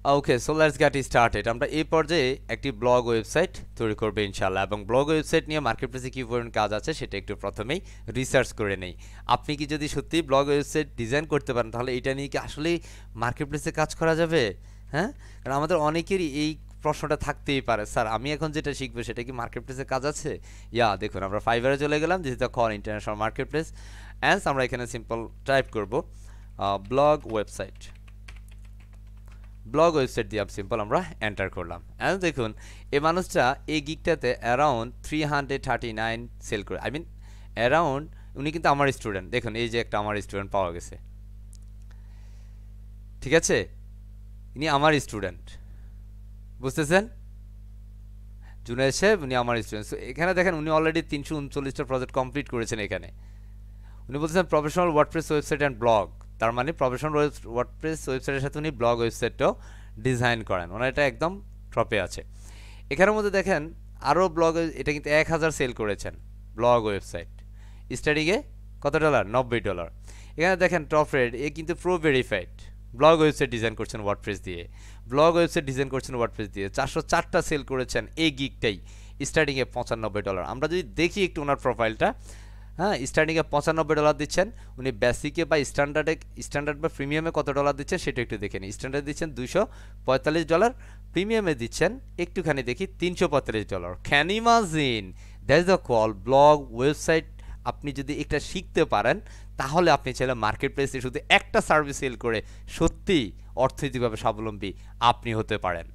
Okay, so let's get started. আমরা এই পর্যায়ে একটি ব্লগ ওয়েবসাইট তৈরি করবো ইনশাল্লাহ, এবং ব্লগ ওয়েবসাইট নিয়ে মার্কেটপ্লেসে কী পরিমাণ কাজ আছে সেটা একটু প্রথমেই রিসার্চ করে নেই। আপনি কি যদি সত্যিই ব্লগ ওয়েবসাইট ডিজাইন করতে পারেন, তাহলে এটা নিয়ে কি আসলেই মার্কেটপ্লেসে কাজ করা যাবে? হ্যাঁ, কারণ আমাদের অনেকেরই এই প্রশ্নটা থাকতেই পারে, স্যার আমি এখন যেটা শিখবো সেটা কি মার্কেটপ্লেসে কাজ আছে? দেখুন, আমরা ফাইবারে চলে গেলাম, this is the call international marketplace. And আমরা এখানে সিম্পল টাইপ করব ব্লগ ওয়েবসাইট। ব্লগ ওয়েবসাইট দিয়ে সিম্পল আমরা এন্টার করলাম। এখন দেখুন, এই মানুষটা এই গিকটাতে অ্যারাউন্ড 339 সেল করে, অ্যারাউন্ড, উনি কিন্তু আমার স্টুডেন্ট। দেখুন, এই যে একটা আমার স্টুডেন্ট পাওয়া গেছে, ঠিক আছে, ইনি আমার স্টুডেন্ট, বুঝতেছেন? জুনায়েদ সাহেব উনি আমার স্টুডেন্ট। সো এখানে দেখেন উনি অলরেডি 339টা প্রজেক্ট কমপ্লিট করেছেন। এখানে উনি বলছেন professional WordPress website and blog, তার মানে প্রফেশনাল ওয়ার্ডপ্রেস ওয়েবসাইটের সাথে উনি ব্লগ ওয়েবসাইটটাও ডিজাইন করেন, ওনার এটা একদম টপে আছে। এখানের মধ্যে দেখেন আরও ব্লগ, এটা কিন্তু 1000 সেল করেছেন ব্লগ ওয়েবসাইট। স্টার্টিংয়ে কত ডলার? $90। এখানে দেখেন টপ রেট, এ কিন্তু pro verified blog website design করছেন ওয়ার্ডপ্রেস দিয়ে, ব্লগ ওয়েবসাইট ডিজাইন করছেন ওয়ার্ডপ্রেস দিয়ে। 404টা সেল করেছেন এই গিকটাই, স্টার্টিংয়ে $95। আমরা যদি দেখি একটু ওনার প্রোফাইলটা, হ্যাঁ, স্টার্টিংয়ে $95 দিচ্ছেন উনি। বেসিকে বা স্ট্যান্ডার্ড বা প্রিমিয়ামে কত ডলার দিচ্ছেন সেটা একটু দেখে নিই। স্ট্যান্ডার্ড দিচ্ছেন $245, প্রিমিয়ামে দিচ্ছেন একটুখানি দেখি $345। Can imagine? That is the call blog website. আপনি যদি এটা শিখতে পারেন, তাহলে আপনি চাইলে মার্কেট প্লেসে শুধু একটা সার্ভিস সেল করে সত্যি অর্থনৈতিকভাবে স্বাবলম্বী আপনি হতে পারেন।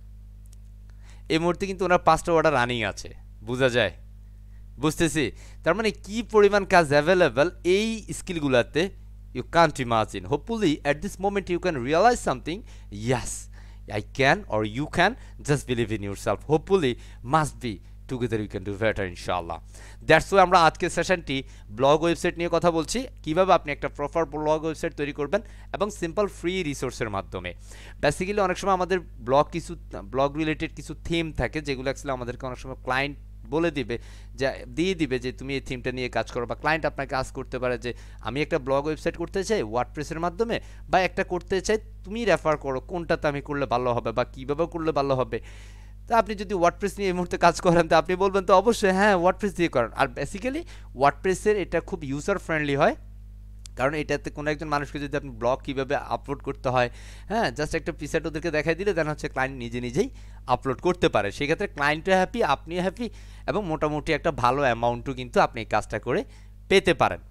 এই মুহূর্তে কিন্তু ওনার 5টা অর্ডার রানিং আছে, বোঝা যায়? বুঝতেছি, তার মানে কি পরিমাণ কাজ অ্যাভেলেবল এই স্কিলগুলোতে, you can't imagine. Hopefully at this moment you can realise something, yes I can, or you can, just believe in yourself. Hopefully must be together you can do better ইনশাআল্লাহ। That's why আমরা আজকের সেশনটি blog website নিয়ে কথা বলছি, কিভাবে আপনি একটা proper blog website তৈরি করবেন এবং সিম্পল ফ্রি রিসোর্সের মাধ্যমে। বেসিক্যালি অনেক সময় আমাদের ব্লগ রিলেটেড কিছু থিম থাকে, যেগুলো অ্যাকচুয়ালি আমাদেরকে অনেক সময় ক্লায়েন্ট বলে দিবে, দিয়ে দিবে যে তুমি এই থিমটা নিয়ে কাজ করো, বা ক্লায়েন্ট আপনাকে আস্ক করতে পারে যে আমি একটা ব্লগ ওয়েবসাইট করতে চাই ওয়ার্ডপ্রেসের মাধ্যমে, বা একটা করতে চাই, তুমি রেফার করো কোনটাতে আমি করলে ভালো হবে বা কীভাবে করলে ভালো হবে। তা আপনি যদি ওয়ার্ডপ্রেস নিয়ে এই মুহূর্তে কাজ করেন, তো আপনি বলবেন তো অবশ্যই হ্যাঁ ওয়ার্ডপ্রেস দিয়ে করেন। আর বেসিক্যালি ওয়ার্ডপ্রেসের এটা খুব ইউজার ফ্রেন্ডলি হয়, কারণ এটাতে কোনো একজন মানুষকে যদি আপনি ব্লগ কীভাবে আপলোড করতে হয়, হ্যাঁ, জাস্ট একটা প্রিসেট ওদেরকে দেখাই দিলে দেন হচ্ছে ক্লায়েন্ট নিজে নিজেই আপলোড করতে পারে। সেক্ষেত্রে ক্লায়েন্টও হ্যাপি, আপনিও হ্যাপি, এবং মোটামুটি একটা ভালো অ্যামাউন্টও কিন্তু আপনি এই কাজটা করে পেতে পারেন।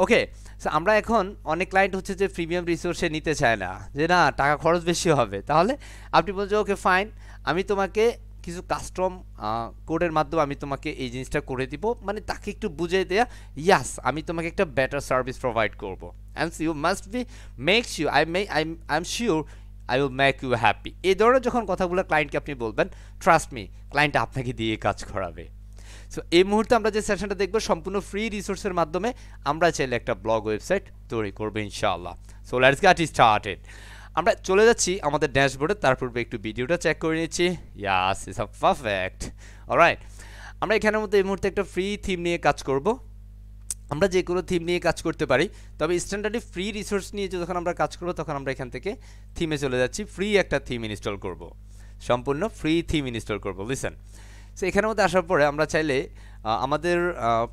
ওকে, সো আমরা এখন অনেক ক্লায়েন্ট হচ্ছে যে প্রিমিয়াম রিসোর্সে নিতে চায় না, যে না টাকা খরচ বেশি হবে। তাহলে আপনি বলছেন ওকে ফাইন, আমি তোমাকে কিছু কাস্টম কোডের মাধ্যমে আমি তোমাকে এই জিনিসটা করে দিব, মানে তাকে একটু বুঝিয়ে দেয়া, ইয়াস আমি তোমাকে একটা বেটার সার্ভিস প্রোভাইড করব, and you must be makes you I am sure I will make you happy. এই ধরনের যখন কথাগুলো ক্লায়েন্টকে আপনি বলবেন, ট্রাস্ট মি ক্লায়েন্ট আপনাকে দিয়ে কাজ করাবে। সো এই মুহূর্তে আমরা যে সেশনটা দেখবো সম্পূর্ণ ফ্রি রিসোর্সের মাধ্যমে আমরা চাইলে একটা ব্লগ ওয়েবসাইট তৈরি করবো ইনশাআল্লাহ। So let's get started. আমরা চলে যাচ্ছি আমাদের ড্যাশবোর্ডে, তার পূর্বে একটু ভিডিওটা চেক করে নিচ্ছি। ইয়াস ইটস পারফেক্ট। অলরাইট, আমরা এখানের মধ্যে এই মুহূর্তে একটা ফ্রি থিম নিয়ে কাজ করব। আমরা যে কোনো থিম নিয়ে কাজ করতে পারি, তবে স্ট্যান্ডার্ডলি ফ্রি রিসোর্স নিয়ে যখন আমরা কাজ করবো, তখন আমরা এখান থেকে থিমে চলে যাচ্ছি। ফ্রি একটা থিম ইনস্টল করব, সম্পূর্ণ ফ্রি থিম ইনস্টল করব। লিসেন, সো এখানের মধ্যে আসার পরে আমরা চাইলে আমাদের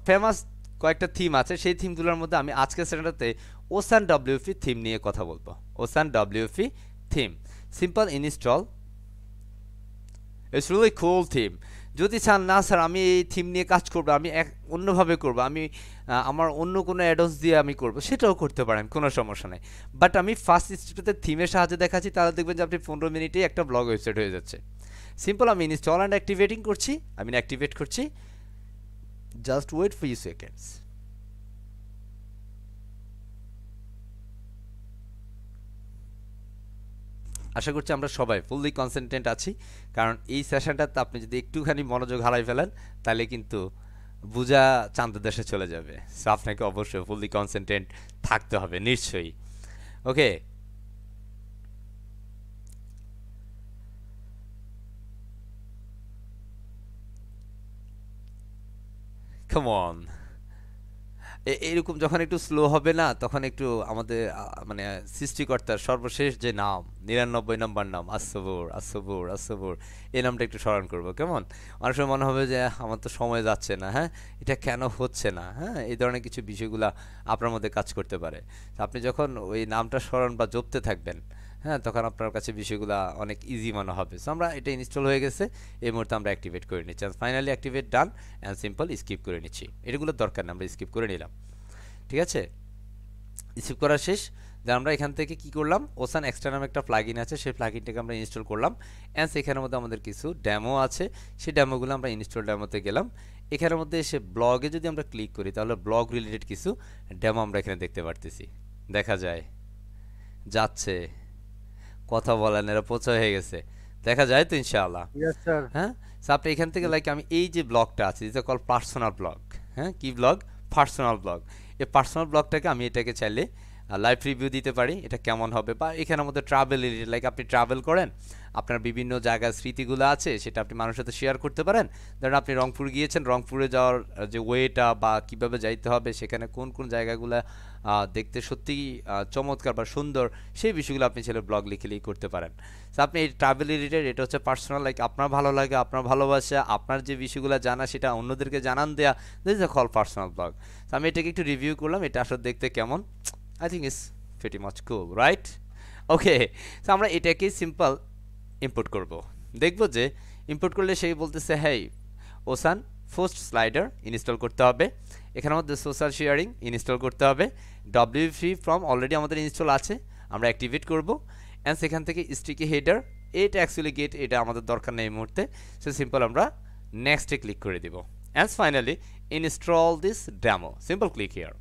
ফেমাস কয়েকটা থিম আছে, সেই থিমগুলোর মধ্যে আমি আজকের সেশনটাতে ওসান ডব্লিউপি থিম নিয়ে কথা বলবো। Ocean WP theme, simple install, it's really cool theme. যদি চান না স্যার আমি এই থিম নিয়ে কাজ করবো, আমি অন্যভাবে করবো, আমি আমার অন্য কোনো অ্যাডস দিয়ে আমি করবো, সেটাও করতে পারেন, কোনো সমস্যা নেই। বাট আমি ফার্স্ট স্টেপে থিমের সাহায্যে দেখাচ্ছি, তাহলে দেখবেন যে আপনি 15 মিনিটেই একটা ব্লগ ওয়েবসাইট হয়ে যাচ্ছে। সিম্পল আমি ইনস্টল অ্যান্ড অ্যাক্টিভেটিং করছি, আমি অ্যাক্টিভেট করছি, just wait for you seconds. আশা করছি আমরা সবাই ফুললি কনসেন্ট্রেট আছি, কারণ এই সেশনটাতে আপনি যদি একটুখানি মনোযোগ হারাই ফেলেন, তাহলে কিন্তু বোঝা চাঁদ দেশে চলে যাবে। সো আপনাকে অবশ্যই ফুললি কনসেন্ট্রেট থাকতে হবে নিশ্চয়ই। ওকে, কাম অন। এরকম যখন একটু স্লো হবে না, তখন একটু আমাদের মানে সৃষ্টিকর্তার সর্বশেষ যে নাম, 99 নম্বর নাম আসসবুর আসসবুর আসসবুর, এই নামটা একটু স্মরণ করব, কেমন? অনেক সময় মনে হবে যে আমার তো সময় যাচ্ছে না, হ্যাঁ, এটা কেন হচ্ছে না, হ্যাঁ, এই ধরনের কিছু বিষয়গুলা আপনার মধ্যে কাজ করতে পারে। তো আপনি যখন ওই নামটা স্মরণ বা জপতে থাকবেন, হ্যাঁ, তখন আপনার কাছে বিষয়গুলো অনেক ইজি মনে হবে। সো আমরা এটা ইনস্টল হয়ে গেছে, এই মুহূর্তে আমরা অ্যাক্টিভেট করে নিচ্ছি। Finally activate done and simple skip করে নিচ্ছি। এগুলোর দরকার না, আমরা স্কিপ করে নিলাম। ঠিক আছে, স্কিপ করা শেষ। দেন আমরা এখান থেকে কি করলাম, ওসান এক্সট্রা নামে একটা প্লাগইন আছে, সেই প্লাগইনটাকে আমরা ইনস্টল করলাম। অ্যান্ড সেখানের মধ্যে আমাদের কিছু ডেমো আছে, সেই ডেমোগুলো আমরা ইনস্টল ডেমোতে গেলাম। এখানের মধ্যে এসে ব্লগে যদি আমরা ক্লিক করি, তাহলে ব্লগ রিলেটেড কিছু ডেমো আমরা এখানে দেখতে পারতেছি। দেখা যায় যাচ্ছে, কথা বলেন, এরা পৌঁছা হয়ে গেছে, দেখা যায় তো ইনশাআল্লাহ। Yes, sir. হ্যাঁ, সো আপনি এখান থেকে লাইক আমি এই যে ব্লগটা আছে, এটা কল পার্সোনাল ব্লগ। হ্যাঁ, কি ব্লগ? Personal blog. এই পার্সোনাল ব্লগটাকে আমি এটাকে চাইলে লাইভ রিভিউ দিতে পারি, এটা কেমন হবে, বা এখানের মধ্যে ট্রাভেল রিলেটেড, লাইক আপনি ট্রাভেল করেন, আপনার বিভিন্ন জায়গার স্মৃতিগুলো আছে, সেটা আপনি মানুষের সাথে শেয়ার করতে পারেন। ধরেন আপনি রংপুর গিয়েছেন, রংপুরে যাওয়ার যে ওয়েটা বা কিভাবে যাইতে হবে, সেখানে কোন কোন জায়গাগুলো দেখতে সত্যিই চমৎকার বা সুন্দর, সেই বিষয়গুলো আপনি ছেলে ব্লগ লিখেলেই করতে পারেন। তো আপনি এই ট্রাভেল রিলেটেড, এটা হচ্ছে পার্সোনাল, লাইক আপনার ভালো লাগে, আপনার ভালোবাসা, আপনার যে বিষয়গুলো জানা সেটা অন্যদেরকে জানান দেয়া, this is call personal blog. তো আমি এটাকে একটু রিভিউ করলাম, এটা আসলে দেখতে কেমন, I think it's pretty much cool, right? Okay, তো আমরা এটাকে সিম্পল ইম্পোর্ট করব। দেখব যে ইম্পোর্ট করলে সেই বলতেছে হ্যাঁ ওসান ফার্স্ট স্লাইডার ইনস্টল করতে হবে, এখানের মধ্যে সোশ্যাল শেয়ারিং ইনস্টল করতে হবে, ডব্লিউপি ফর্ম অলরেডি আমাদের ইনস্টল আছে, আমরা অ্যাক্টিভেট করব। অ্যান্ড সেখান থেকে স্টিকি হেডার, এটা অ্যাকচুয়ালি গেট, এটা আমাদের দরকার নেই এই মুহূর্তে। সো সিম্পল আমরা নেক্সটে ক্লিক করে দিব। And finally install this demo, simple click here.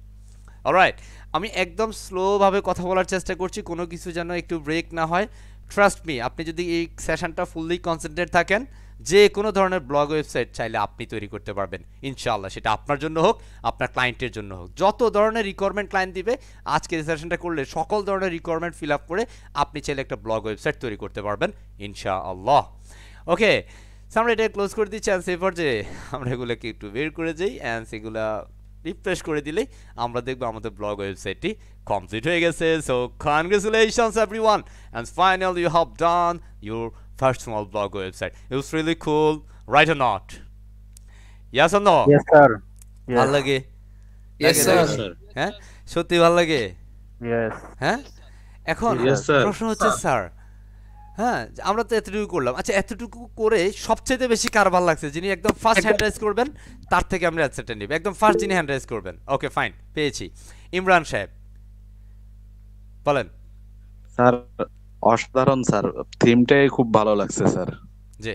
Alright, আমি একদম স্লোভাবে কথা বলার চেষ্টা করছি, কোনো কিছু যেন একটু ব্রেক না হয়। ট্রাস্ট মি, আপনি যদি এই সেশনটা ফুললি কনসেন্ট্রেট থাকেন, যে কোনো ধরনের ব্লগ ওয়েবসাইট চাইলে আপনি তৈরি করতে পারবেন ইনশাআল্লাহ, সেটা আপনার জন্য হোক, আপনার ক্লায়েন্টের জন্য হোক। যত ধরনের রিকোয়ারমেন্ট ক্লায়েন্ট দিবে, আজকে এই সেশনটা করলে সকল ধরনের রিকোয়ারমেন্ট ফিল আপ করে আপনি চাইলে একটা ব্লগ ওয়েবসাইট তৈরি করতে পারবেন ইনশাআল্লাহ। ওকে, আমরা এটা ক্লোজ করে দিচ্ছি। অ্যান্ড সেভার যে আমরা এগুলোকে একটু বের করে যাই, অ্যান্ড সেগুলা রিফ্রেশ করে দিলেই আমরা দেখব আমাদের ব্লগ ওয়েবসাইটটি কমপ্লিট হয়ে গেছে। So congratulations everyone, and finally you have done your first small blog website. It was really cool, right or not? Yes or no? Yes, sir. ভাল Yes. লাগে? Yes, লাগে sir. নাকি? হ্যাঁ, সত্যি ভাল লাগে? Yes. হ্যাঁ, এখন জি, Yes, স্যার। sir. প্রশ্ন হচ্ছে স্যার, হ্যাঁ, আমরা তো এতটুকু করলাম, আচ্ছা এতটুকু করে সবচেয়ে বেশি কার ভালো লাগছে? যিনি একদম ফার্স্ট হ্যান্ড রাইজ করবেন, তার থেকে আমরা অ্যান্সারটা নিব। একদম ফার্স্ট যিনি হ্যান্ড রাইজ করবেন। ওকে ফাইন, পেয়েছি। ইমরান সাহেব বলেন। স্যার অসাধারণ স্যার, থিমটাই খুব ভালো লাগছে স্যার। জি,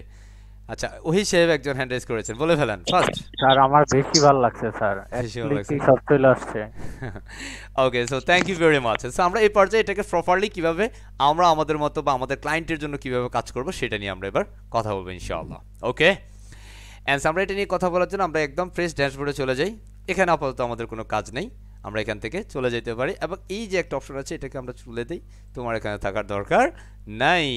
আচ্ছা ওহি সাহেব একজন হ্যান্ড রাইজ করেছেন, বলে ফেলেন ফার্স্ট। স্যার আমার বেশি ভালো লাগছে স্যার, এক বেশি ভালো লাগছে। ক্লিকেই সব চলে আসছে। Okay, so thank you very much. So আমরা এই পর্যায়ে এটাকে প্রপারলি কিভাবে আমরা আমাদের মতো বা আমাদের ক্লায়েন্টের জন্য কিভাবে কাজ করব, সেটা নিয়ে আমরা এবার কথা বলবো ইনশাআল্লাহ। ওকে, অ্যান্ড আমরা এটা নিয়ে কথা বলার জন্য আমরা একদম ফ্রেশ ড্যাশবোর্ডে চলে যাই। এখানে আপাতত আমাদের কোনো কাজ নেই, আমরা এখান থেকে চলে যেতে পারি, এবং এই যে একটা অপশন আছে এটাকে আমরা তুলে দিই, তোমার এখানে থাকার দরকার নাই।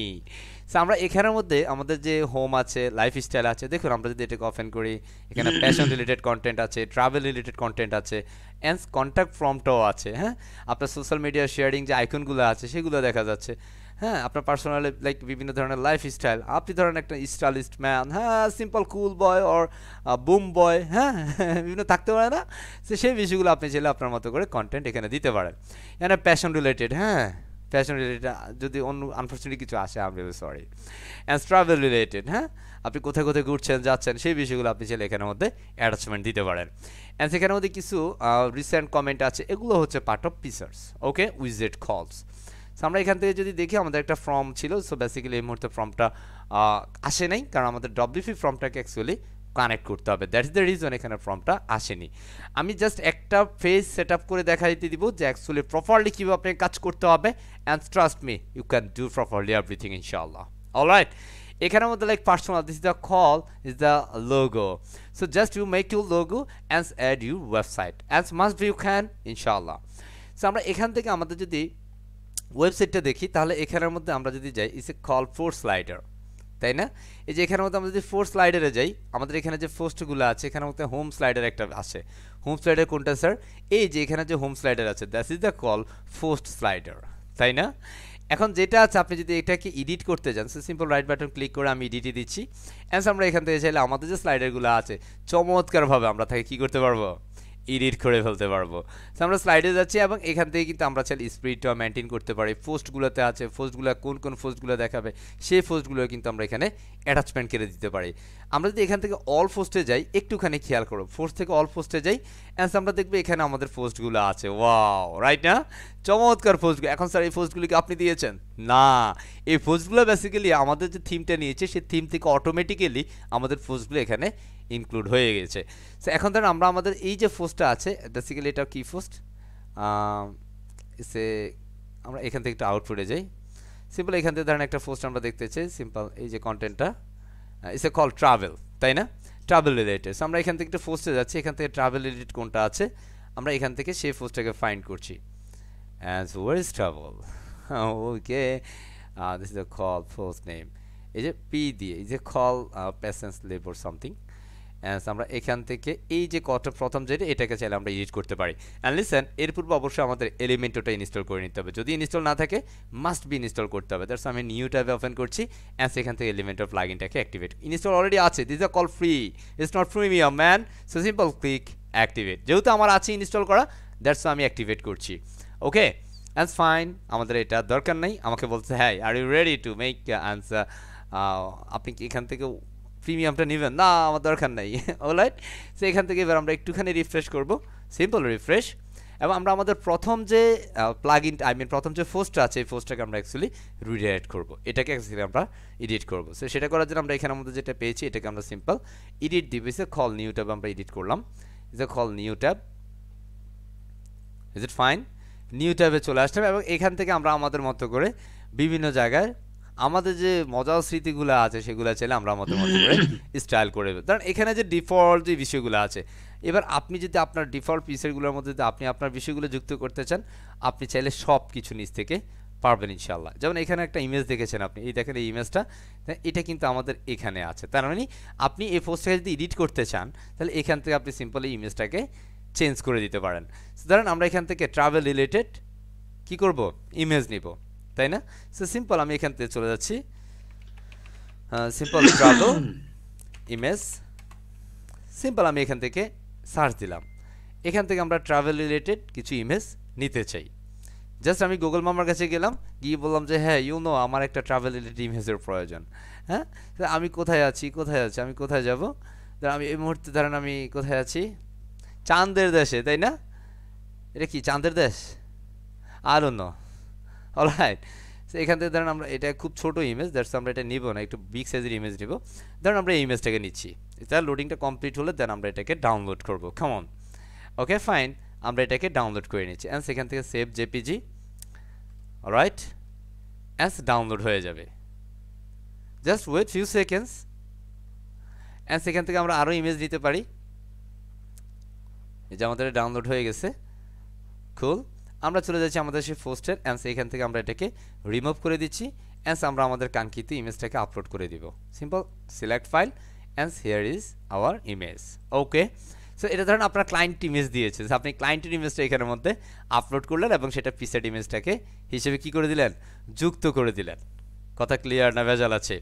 সো আমরা এখানের মধ্যে আমাদের যে হোম আছে, লাইফস্টাইল আছে, দেখুন আমরা যদি এটাকে ওপেন করি, এখানে প্যাশন রিলেটেড কন্টেন্ট আছে, ট্রাভেল রিলেটেড কন্টেন্ট আছে, অ্যান্ড কন্ট্যাক্ট ফর্মটাও আছে। হ্যাঁ, আপনার সোশ্যাল মিডিয়া শেয়ারিং যে আইকনগুলো আছে সেগুলো দেখা যাচ্ছে। হ্যাঁ, আপনার পার্সোনাল লাইক বিভিন্ন ধরনের লাইফস্টাইল, আপনি ধরেন একটা স্টাইলিস্ট ম্যান, হ্যাঁ, simple cool boy or boom boy, হ্যাঁ, বিভিন্ন থাকতে পারে না, তো সেই বিষয়গুলো আপনি চাইলে আপনার মতো করে কন্টেন্ট এখানে দিতে পারেন। এখানে প্যাশন রিলেটেড, হ্যাঁ, প্যাশন রিলেটেড যদি অন্য আনফর্চুনেটলি কিছু আসে, I am really sorry. And travel related, হ্যাঁ, আপনি কোথায় কোথায় ঘুরছেন যাচ্ছেন সেই বিষয়গুলো আপনি চাইলে এখানের মধ্যে অ্যাটাচমেন্ট দিতে পারেন। অ্যান্ড সেখানের মধ্যে কিছু রিসেন্ট কমেন্ট আছে, এগুলো হচ্ছে পার্ট অফ পিসার্স। ওকে, উইজেট কলস। সো আমরা এখান থেকে যদি দেখি আমাদের একটা ফর্ম ছিল, সো বেসিক্যালি এই মুহূর্তে ফর্মটা আসে নাই, কারণ আমাদের ডব্লিউপি ফর্মটাকে অ্যাকচুয়ালি কানেক্ট করতে হবে, দ্যাট ইজ দ্য রিজন এখানে ফর্মটা আসেনি। আমি জাস্ট একটা পেজ সেট আপ করে দেখা দিতে দিব যে অ্যাকচুয়ালি প্রপারলি কীভাবে আপনাকে কাজ করতে হবে, and trust me you can do properly everything ইনশাআল্লাহ। অলরাইট, এখানের মধ্যে like personal, this is the call, is the logo. So just you make your logo and add your website as must be you can ইনশাআল্লাহ। So আমরা এখান থেকে আমাদের যদি ওয়েবসাইটটা দেখি, তাহলে এখানের মধ্যে আমরা যদি যাই, it's a call for slider. তাই না? এই যে এখানের মধ্যে আমরা যদি 4 স্লাইডারে যাই, আমাদের এখানে যে পোস্টগুলো আছে এখানের মধ্যে হোম স্লাইডার একটা আছে। হোম স্লাইডার কোনটা স্যার? এই যে এখানে যে হোম স্লাইডার আছে, that is the call post slider, তাই না? এখন যেটা আছে আপনি যদি এটাকে এডিট করতে চান, so simple right button click করে আমি এডিটে দিচ্ছি। অ্যান্ড আমরা এখান থেকে চাইলে আমাদের যে স্লাইডারগুলো আছে চমৎকারভাবে আমরা তাকে কী করতে পারবো? এডিট করে ফেলতে পারবো। সো আমরা স্লাইডে যাচ্ছি এবং এখান থেকে কিন্তু আমরা চাইলে স্পিডটা মেনটেন করতে পারি। পোস্টগুলোতে আছে, পোস্টগুলো কোন পোস্টগুলো দেখাবে সেই পোস্টগুলো কিন্তু আমরা এখানে অ্যাটাচমেন্ট করে দিতে পারি। আমরা যদি এখান থেকে অল পোস্টে যাই, একটুখানি খেয়াল করো, পোস্ট থেকে অল পোস্টে যাই, অ্যান্ড আমরা দেখবো এখানে আমাদের পোস্টগুলো আছে। ওয়াও, রাইট না? চমৎকার পোস্টগুলো। এখন স্যার এই পোস্টগুলিকে আপনি দিয়েছেন? না, এই পোস্টগুলো বেসিক্যালি আমাদের যে থিমটা নিয়েছে সেই থিম থেকে অটোমেটিক্যালি আমাদের পোস্টগুলো এখানে ইনক্লুড হয়ে গেছে। সো এখন ধরেন আমরা আমাদের এই যে পোস্টটা আছে, বেসিক্যালি এটা কি পোস্ট, সে আমরা এখান থেকে একটু আউটপুটে যাই। সিম্পল এখান থেকে ধরেন একটা পোস্ট আমরা দেখতে চাই, সিম্পল এই যে কন্টেন্টটা ইটস এ কল ট্রাভেল, তাই না? Travel related. সো আমরা এখান থেকে একটা পোস্টে যাচ্ছি, এখান থেকে ট্রাভেল রিলেটেড কোনটা আছে আমরা এখান থেকে সেই পোস্টটাকে ফাইন্ড করছি। And so where is travel? Okay, this is a call post name. এই যে পি দিয়ে এই যে call patience leave or something. And আমরা এখান থেকে এই যে প্রথম যেটা এটাকে চাইলে আমরা এডিট করতে পারি। অ্যান্ড লিসেন, এর পূর্বে অবশ্যই আমাদের এলিমেন্টটা ইনস্টল করে নিতে হবে। যদি ইনস্টল না থাকে মাস্ট বি ইনস্টল করতে হবে। দ্যাটস আমি নিউ ট্যাবে ওপেন করছি অ্যান্ড সেখান থেকে এলিমেন্টর প্লাগইনটাকে অ্যাক্টিভেট। ইনস্টল অলরেডি আছে, this are call free, it's not premium man. So simple click activate. যেহেতু আমার আছে ইনস্টল করা, দ্যাটস আমি অ্যাক্টিভেট করছি। ওকে, অ্যান্ড ফাইন, আমাদের এটা দরকার নেই। আমাকে বলছে হ্যাঁ are you ready to make answer, আপনি কি এখান থেকে প্রিমিয়ামটা নেবেন? না, আমার দরকার নেই। অলরাইট, সো এখান থেকে এবার আমরা একটুখানি রিফ্রেশ করব, সিম্পল রিফ্রেশ, এবং আমরা আমাদের প্রথম যে প্লাগইন প্রথম যে পোস্টটা আছে এই পোস্টটাকে আমরা অ্যাকচুয়ালি রিডাইরেক্ট করব, এটাকে অ্যাকচুয়ালি আমরা এডিট করব। সো সেটা করার জন্য আমরা এখানের মধ্যে যেটা পেয়েছি এটাকে আমরা সিম্পল এডিট দিব, is a call new tab, আমরা এডিট করলাম, is a call new tab. Is it fine? New ট্যাবে চলে আসতে হবে এবং এখান থেকে আমরা আমাদের মতো করে বিভিন্ন জায়গায় আমাদের যে মজার স্মৃতিগুলো আছে সেগুলো চাইলে আমরা আমাদের মতো করে স্টাইল করে দেবো। কারণ এখানে যে ডিফল্ট যে বিষয়গুলো আছে, এবার আপনি যদি আপনার ডিফল্ট পিসেরগুলোর মধ্যে যদি আপনি আপনার বিষয়গুলো যুক্ত করতে চান, আপনি চাইলে সব কিছু নিজ থেকে পারবেন ইনশাল্লাহ। যেমন এখানে একটা ইমেজ দেখেছেন আপনি, এই দেখেন এই ইমেজটা, এটা কিন্তু আমাদের এখানে আছে। তার মানে আপনি এই পোস্টটাকে যদি এডিট করতে চান তাহলে এখান থেকে আপনি সিম্পলি ইমেজটাকে চেঞ্জ করে দিতে পারেন। ধরেন আমরা এখান থেকে ট্রাভেল রিলেটেড কি করব, ইমেজ নিব, তাই না? সো সিম্পল আমি এখান থেকে চলে যাচ্ছি, সিম্পল ট্রাভেল ইমেজ, সিম্পল আমি এখান থেকে সার্চ দিলাম। এখান থেকে আমরা ট্রাভেল রিলেটেড কিছু ইমেজ নিতে চাই। জাস্ট আমি গুগল মামার কাছে গেলাম, গিয়ে বললাম যে হ্যাঁ আমার একটা ট্রাভেল রিলেটেড ইমেজের প্রয়োজন। হ্যাঁ, আমি কোথায় আছি আমি কোথায় যাব? আমি এই মুহূর্তে ধরেন আমি কোথায় আছি, চাঁদের দেশে, তাই না? এটা কি চাঁদের দেশ? I don't know. Alright, so এখান থেকে ধরেন আমরা এটা খুব ছোট ইমেজ, দ্যাটস আমরা এটা নিব না, একটু বিগ সাইজের ইমেজ নিব। ধরেন আমরা এই ইমেজটাকে নিচ্ছি, এটা লোডিংটা কমপ্লিট হলে দেন আমরা এটাকে ডাউনলোড করব। কাম অন, ওকে ফাইন, আমরা এটাকে ডাউনলোড করে নিচ্ছি অ্যান্ড সেখান থেকে save JPG, alright, and download হয়ে যাবে। Just wait few seconds, and সেখান থেকে আমরা আরও ইমেজ নিতে পারি। এই যে আমাদের ডাউনলোড হয়ে গেছে, কুল। আমরা চলে যাচ্ছি আমাদের সেই পোস্টের, অ্যান্ড এখান থেকে আমরা এটাকে রিমুভ করে দিচ্ছি, অ্যান্ড আমরা আমাদের কাঙ্ক্ষিত ইমেজটাকে আপলোড করে দিব। Simple select file, and here is our image. Okay, so এটা ধরেন আপনার ক্লায়েন্ট ইমেজ দিয়েছে, আপনি ক্লায়েন্টের ইমেজটা এখানের মধ্যে আপলোড করলেন এবং সেটা পিসেড ইমেজটাকে হিসেবে কি করে দিলেন, যুক্ত করে দিলেন। কথা ক্লিয়ার না ভেজাল আছে?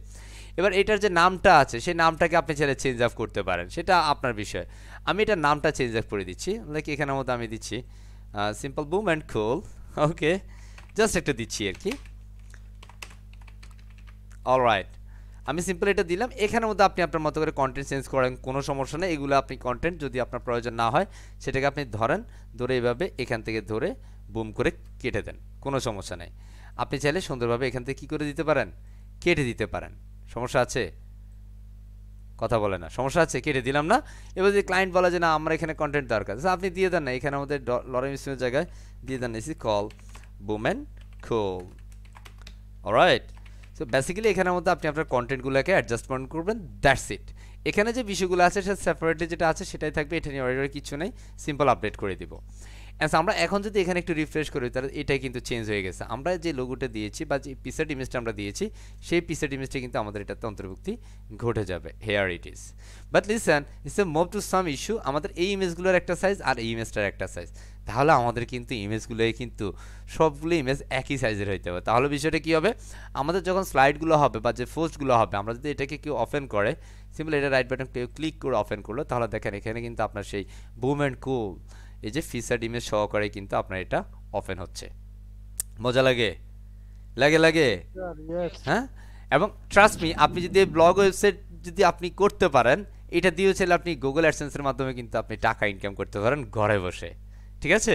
এবার এটার যে নামটা আছে সেই নামটাকে আপনি চাইলে চেঞ্জ আপ করতে পারেন, সেটা আপনার বিষয়। আমি এটার নামটা চেঞ্জ আপ করে দিচ্ছি, লাইক এখানের মধ্যে আমি দিচ্ছি simple broom and cool. Okay, just একটা দিচ্ছি আর কি। অলরাইট, আমি সিম্পল এটা দিলাম। এখানের মধ্যে আপনি আপনার মতো করে কন্টেন্ট চেঞ্জ করেন, কোনো সমস্যা নেই। এগুলো আপনি কন্টেন্ট যদি আপনার প্রয়োজন না হয় সেটাকে আপনি ধরে এইভাবে এখান থেকে ধরে বুম করে কেটে দেন, কোনো সমস্যা নেই। আপনি চাইলে সুন্দরভাবে এখান থেকে কী করে দিতে পারেন, কেটে দিতে পারেন। সমস্যা আছে? কথা বলে না, সমস্যা আছে? কেটে দিলাম না। এবার যদি ক্লায়েন্ট বলে যে না আমার এখানে কন্টেন্ট দরকার, আপনি দিয়ে দেন না, এখানে আমাদের লরেন স্মিথের জায়গায় দিয়ে then AC call boom and cool. Alright, so basically এখানের মধ্যে আপনি আপনার কন্টেন্টগুলোকে অ্যাডজাস্টমেন্ট করবেন, দ্যাটস ইট। এখানে যে বিষয়গুলো আছে সেটা সেপারেটলি যেটা আছে সেটাই থাকবে, এটা নিয়ে অর্ডার কিছু নেই, সিম্পল আপডেট করে দিব। আচ্ছা আমরা এখন যদি এখানে একটু রিফ্রেশ করি তাহলে এটাই কিন্তু চেঞ্জ হয়ে গেছে। আমরা যে লোগোটা দিয়েছি বা যে পিসেট ইমেজটা আমরা দিয়েছি সেই পিসেট ইমেজটা কিন্তু আমাদের এটাতে অন্তর্ভুক্তি ঘটে যাবে। Here it is. But listen, it's a move to some issue. আমাদের এই ইমেজগুলোর একটা সাইজ আর এই ইমেজটার একটা সাইজ, তাহলে আমাদের কিন্তু ইমেজগুলোই কিন্তু সবগুলো ইমেজ একই সাইজের হইতে হবে। তাহলে বিষয়টা কী হবে, আমাদের যখন স্লাইডগুলো হবে বা যে পোস্টগুলো হবে, আমরা যদি এটাকে কেউ ওপেন করে, সিম্পল এটা রাইট বাটন ক্লিক করে ওপেন করলো, তাহলে দেখেন এখানে কিন্তু আপনার সেই বুম অ্যান্ড কুল এই যে ফিচার্ড ইমেজ সহকারে কিন্তু আপনার এটা ওপেন হচ্ছে। মজা লাগে লাগে লাগে হ্যাঁ। এবং ট্রাস্ট মি, আপনি যদি ব্লগ ওয়েবসাইট যদি আপনি করতে পারেন, এটা দিয়েও চাইলে আপনি গুগল অ্যাডসেন্সের মাধ্যমে কিন্তু আপনি টাকা ইনকাম করতে পারেন ঘরে বসে। ঠিক আছে,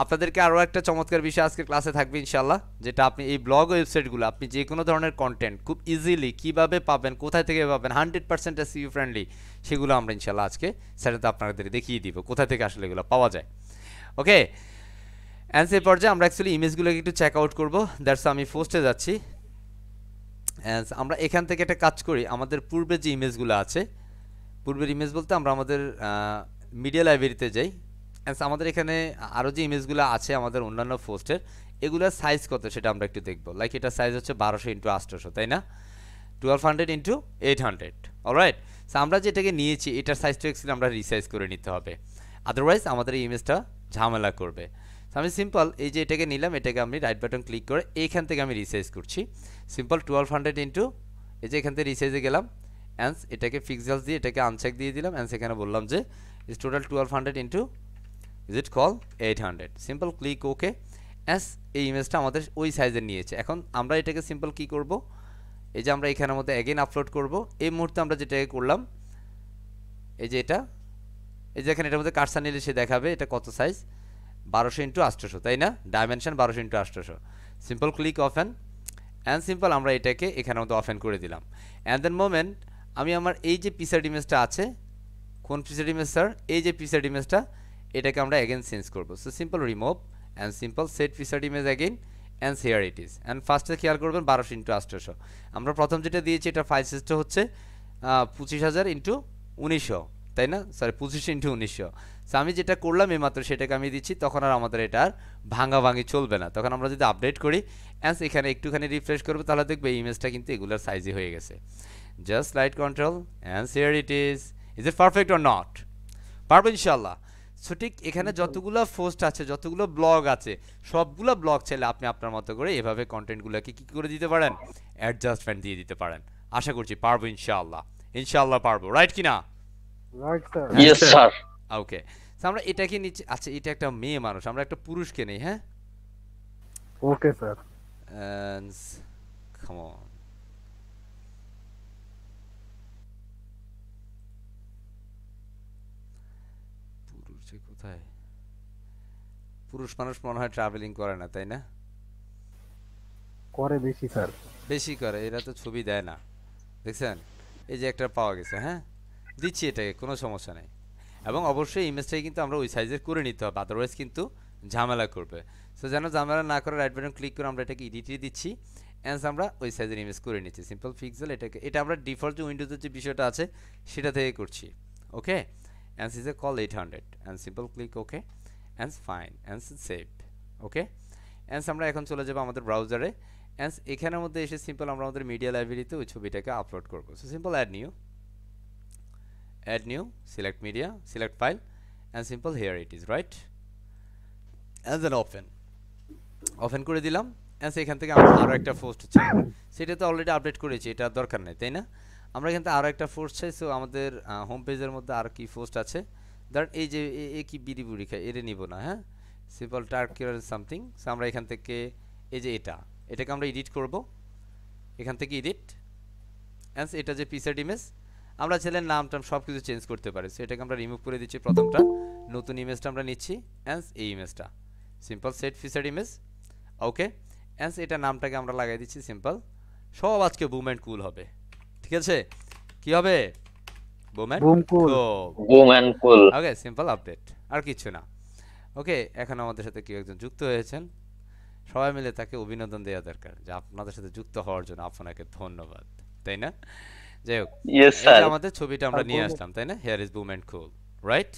আপনাদেরকে আরও একটা চমৎকার বিষয় আজকের ক্লাসে থাকবে ইনশাল্লাহ, যেটা আপনি এই ব্লগ ওয়েবসাইটগুলো আপনি যে কোনো ধরনের কন্টেন্ট খুব ইজিলি কীভাবে পাবেন, কোথায় থেকে পাবেন, 100% এসইও ফ্রেন্ডলি, সেগুলো আমরা ইনশাল্লাহ আজকে সেটাতে আপনাদের দেখিয়ে দিব কোথা থেকে আসলে এগুলো পাওয়া যায়। ওকে, অ্যান্সার পর্যায়ে আমরা অ্যাকচুয়ালি ইমেজগুলোকে একটু চেক আউট করবো। দ্যাটস আমি ফার্স্টে যাচ্ছি। আমরা এখান থেকে একটা কাজ করি, আমাদের পূর্বে যে ইমেজগুলো আছে, পূর্বের ইমেজ বলতে আমরা আমাদের মিডিয়া লাইব্রেরিতে যাই। আমাদের এখানে আরও যে ইমেজগুলো আছে আমাদের অন্যান্য পোস্টের, এগুলোর সাইজ কত সেটা আমরা একটু দেখবো। লাইক এটা সাইজ হচ্ছে 1200x800, তাই না, 1200x800। অলরাইট, সো আমরা যেটাকে নিয়েছি এটার সাইজটা অ্যাকচুয়ালি আমরা রিসাইজ করে নিতে হবে, আদারওয়াইজ আমাদের এই ইমেজটা ঝামেলা করবে। আমি সিম্পল এই যে এটাকে নিলাম, এটাকে আমি রাইট বাটন ক্লিক করে এইখান থেকে আমি রিসাইজ করছি। সিম্পল 1200 ইন্টু এই যে এখান থেকে রিসাইজে গেলাম, অ্যান্স এটাকে পিক্সেলস দিয়ে এটাকে আনচেক দিয়ে দিলাম, অ্যান্স এখানে বললাম যে is total 1200 into is it call 800। Simple click okay. As এই ইমেজটা আমাদের ওই সাইজের নিয়েছে। এখন আমরা এটাকে সিম্পল কি করব, এই যে আমরা এখানের মধ্যে অ্যাগেন আপলোড করব। এই মুহূর্তে আমরা যেটাকে করলাম, এই যে এটা, এই যে এখানে এটার মধ্যে কার্সার নিলে সে দেখাবে এটা কত সাইজ, 1200x800, তাই না, dimension 1200x800। Simple click open, and simple আমরা এটাকে এখানের মধ্যে ওপেন করে দিলাম। অ্যান্ড দেন মোমেন্ট আমি আমার এই যে পিকচার ইমেজটা আছে, কোন পিকচার ইমেজ স্যার, এই যে পিকচার ইমেজটা, এটাকে আমরা অ্যাগেন চেঞ্জ করব। So simple remove and simple set picture image again and here it is. And ফার্স্টে খেয়াল করবেন 1200x800। আমরা প্রথম যেটা দিয়েছি এটা ফাইল সাইজটা হচ্ছে 25000 ইন্টু 1900, তাই না, সরি 2500 ইন্টু 1900। সো আমি যেটা করলাম এইমাত্র সেটাকে আমি দিচ্ছি, তখন আর আমাদের এটা আর ভাঙাভাঙি চলবে না। তখন আমরা যদি আপডেট করি অ্যান্ড এখানে একটুখানি রিফ্রেশ করবো, তাহলে দেখবে এই ইমেজটা কিন্তু এগুলোর সাইজই হয়ে গেছে। Just right control and here it is it perfect or not? পারবো ইনশাল্লাহ। সো ঠিক এখানে যতগুলো পোস্ট আছে, যতগুলো ব্লগ আছে, সবগুলো ব্লগ চাইলে আপনি আপনার মতো করে এভাবে কন্টেন্টগুলোকে কী করে দিতে পারেন, অ্যাডজাস্টমেন্ট দিয়ে দিতে পারেন। আশা করছি পারবো ইনশাআল্লাহ, ইনশাআল্লাহ পারবো, রাইট কিনা? Right sir. Yes sir. Okay, আমরা এটাকে নিচে, আচ্ছা এটা একটা মেয়ে মানুষ, আমরা একটা পুরুষকে নেই। হ্যাঁ, ওকে স্যার। কাম অন, পুরুষ কোথায়? পুরুষ মানুষ মনে হয় ট্রাভেলিং করে না, তাই না? করে বেশি স্যার। বেশি করে, এরা তো ছবি দেয় না, দেখছেন? এই যে একটা পাওয়া গেছে, হ্যাঁ দিচ্ছি, এটাকে কোনো সমস্যা নেই। এবং অবশ্যই ইমেজটাই কিন্তু আমরা ওই সাইজের করে নিতে হবে, আদারওয়াইজ কিন্তু ঝামেলা করবে। সো যেন ঝামেলা না করে রাইট বাটন ক্লিক করে আমরা এটাকে এডিটে দিচ্ছি, অ্যান্স আমরা ওই সাইজের ইমেজ করে নিচ্ছি। সিম্পল পিক্সেল, এটাকে এটা আমরা ডিফল্ট যে উইন্ডোজের যে বিষয়টা আছে সেটা থেকে করছি। Okay, and is a call 800 and simple click okay and fine and save. Okay, and আমরা এখন চলে যাবো আমাদের ব্রাউজারে। অ্যান্স এখানের মধ্যে এসে সিম্পল আমরা আমাদের মিডিয়া লাইব্রেরিতে ওই ছবিটাকে আপলোড করবো। So simple add new, select media, select file, and simple here it is, right? And then open করে দিলাম। and এখান থেকে আমরা আরো একটা পোস্ট চাই, সেটা তো অলরেডি আপডেট করেছি, এটা দরকার নেই, তাই না? আমরা এখান থেকে আরো একটা পোস্ট চাই। সো আমাদের হোম পেজের মধ্যে আর কি পোস্ট আছে, ধর এই যে এ কি বিড়ি বুড়ি খায়, এটা নিব না। হ্যাঁ, সিম্পল টার্কিয়ার সামথিং। সো আমরা এখান থেকে এই যে এটাকে আমরা এডিট করব, এখান থেকে এডিট, অ্যান্ড এটা যে পিকচার ইমেজ, আমরা ছেলের নাম টাম সব কিছু চেঞ্জ করতে পারি। সো এটাকে আমরা রিমুভ করে দিচ্ছি, প্রথমটা নতুন ইমেজটা আমরা নিচ্ছি, অ্যান্স এই ইমেজটা সিম্পল সেট ফিচার ইমেজ। ওকে, অ্যান্স এটা নামটাকে আমরা লাগাই দিচ্ছি সিম্পল, সব আজকে বুম অ্যান্ড কুল হবে। ঠিক আছে, কি হবে? Boom cool. Boom and cool. Okay, simple update, আর কিছু না। ওকে, এখন আমাদের সাথে কেউ একজন যুক্ত হয়েছেন, সবাই মিলে তাকে অভিনন্দন দেওয়া দরকার যে আপনাদের সাথে যুক্ত হওয়ার জন্য আপনাকে ধন্যবাদ, তাই না? যাই হোক, এটা আমাদের ছবিটা আমরা নিয়ে আসলাম, তাই না? Hair is broom and cool, right?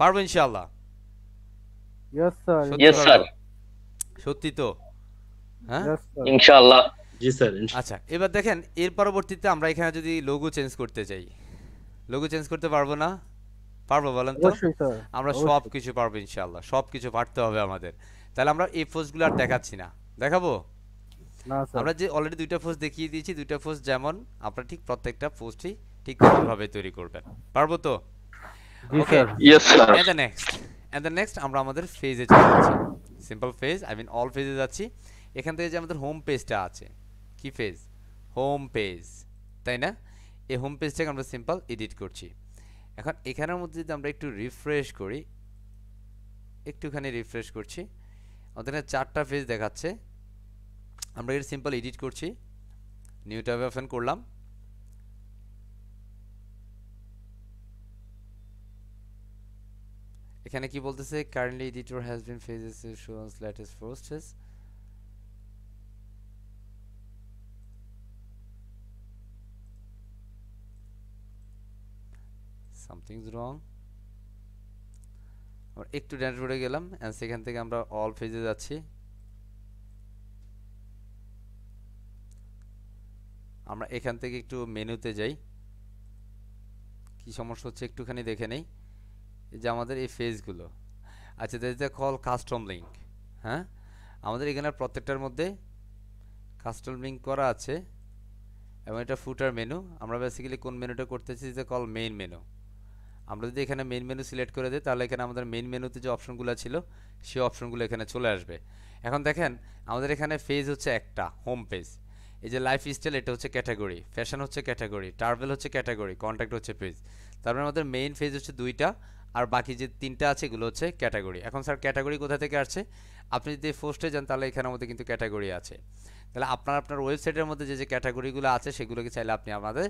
পারবো ইনশাআল্লাহ। Yes, sir. সত্যি Yes, পারবো? sir. সত্যি তো? হ্যাঁ? Yes, sir. Inshallah. জি স্যার আচ্ছা, এবার দেখেন এর পরবর্তীতে আমরা এখানে যদি লোগো চেঞ্জ করতে চাই, লোগো চেঞ্জ করতে পারবো না? পারবো বলেন তো? অবশ্যই স্যার, আমরা সব অবশ্যই। কিছু পারবো ইনশাআল্লাহ, সব কিছু পারতে হবে আমাদের। তাহলে আমরা এই পোস্টগুলো আর দেখাচ্ছি না, দেখাবো? না স্যার। আমরা যে অলরেডি দুইটা পোস্ট দেখিয়ে দিয়েছি, দুইটা পোস্ট যেমন আপনারা ঠিক প্রত্যেকটা পোস্টই ঠিক তেমনভাবে তৈরি করবেন, পারবো তো? জি okay, sir. Yes, sir. And the next আমরা আমাদের ফেজে চলে যাচ্ছি, simple phase, I mean all ফেজে যাচ্ছি। এখান থেকে যে আমাদের হোম পেজটা আছে, কি ফেজ? হোম পেজ, তাই না? এই হোম পেজটাকে আমরা সিম্পল এডিট করছি। এখন এখানের মধ্যে যদি আমরা একটু রিফ্রেশ করি, একটুখানি রিফ্রেশ করছি, আমাদের এখানে 4টা পেজ দেখাচ্ছে। আমরা এটা সিম্পল এডিট করছি, নিউ ট্যাবে ওপেন করলাম। এখানে কি বলতেছে? Currently editor has been phases shows latest posts. Something's wrong. আমরা একটু ড্যাশবোর্ডে গেলাম এন্ড সেখান থেকে আমরা অল পেজে যাচ্ছি। আমরা এখান থেকে একটু মেনুতে যাই, কি সমস্যা হচ্ছে একটুখানি দেখে নেই। এই যে আমাদের এই পেজগুলো, আচ্ছা that is call custom link. হ্যাঁ, আমাদের এখানে প্রত্যেকটার মধ্যে কাস্টম লিংক করা আছে এবং এটা ফুটার মেনু। আমরা বেসিক্যালি কোন মেনুটা করতেছি, যে কল মেইন মেনু। আমরা যদি এখানে মেইন মেনু সিলেক্ট করে দিই, তাহলে এখানে আমাদের মেইন মেনুতে যে অপশনগুলো ছিল সেই অপশনগুলো এখানে চলে আসবে। এখন দেখেন আমাদের এখানে পেজ হচ্ছে একটা, হোম পেজ। এই যে লাইফস্টাইল এটা হচ্ছে ক্যাটাগরি, ফ্যাশন হচ্ছে ক্যাটাগরি, ট্রাভেল হচ্ছে ক্যাটাগরি, কন্ট্যাক্ট হচ্ছে পেজ। তারপরে আমাদের মেইন পেজ হচ্ছে দুইটা, আর বাকি যে তিনটা আছে এগুলো হচ্ছে ক্যাটাগরি। এখন স্যার ক্যাটাগরি কোথা থেকে আসছে? আপনি যদি পোস্টে যান তাহলে এখানের মধ্যে কিন্তু ক্যাটাগরি আছে। তাহলে আপনার ওয়েবসাইটের মধ্যে যে যে ক্যাটাগরিগুলো আছে সেগুলোকে চাইলে আপনি আমাদের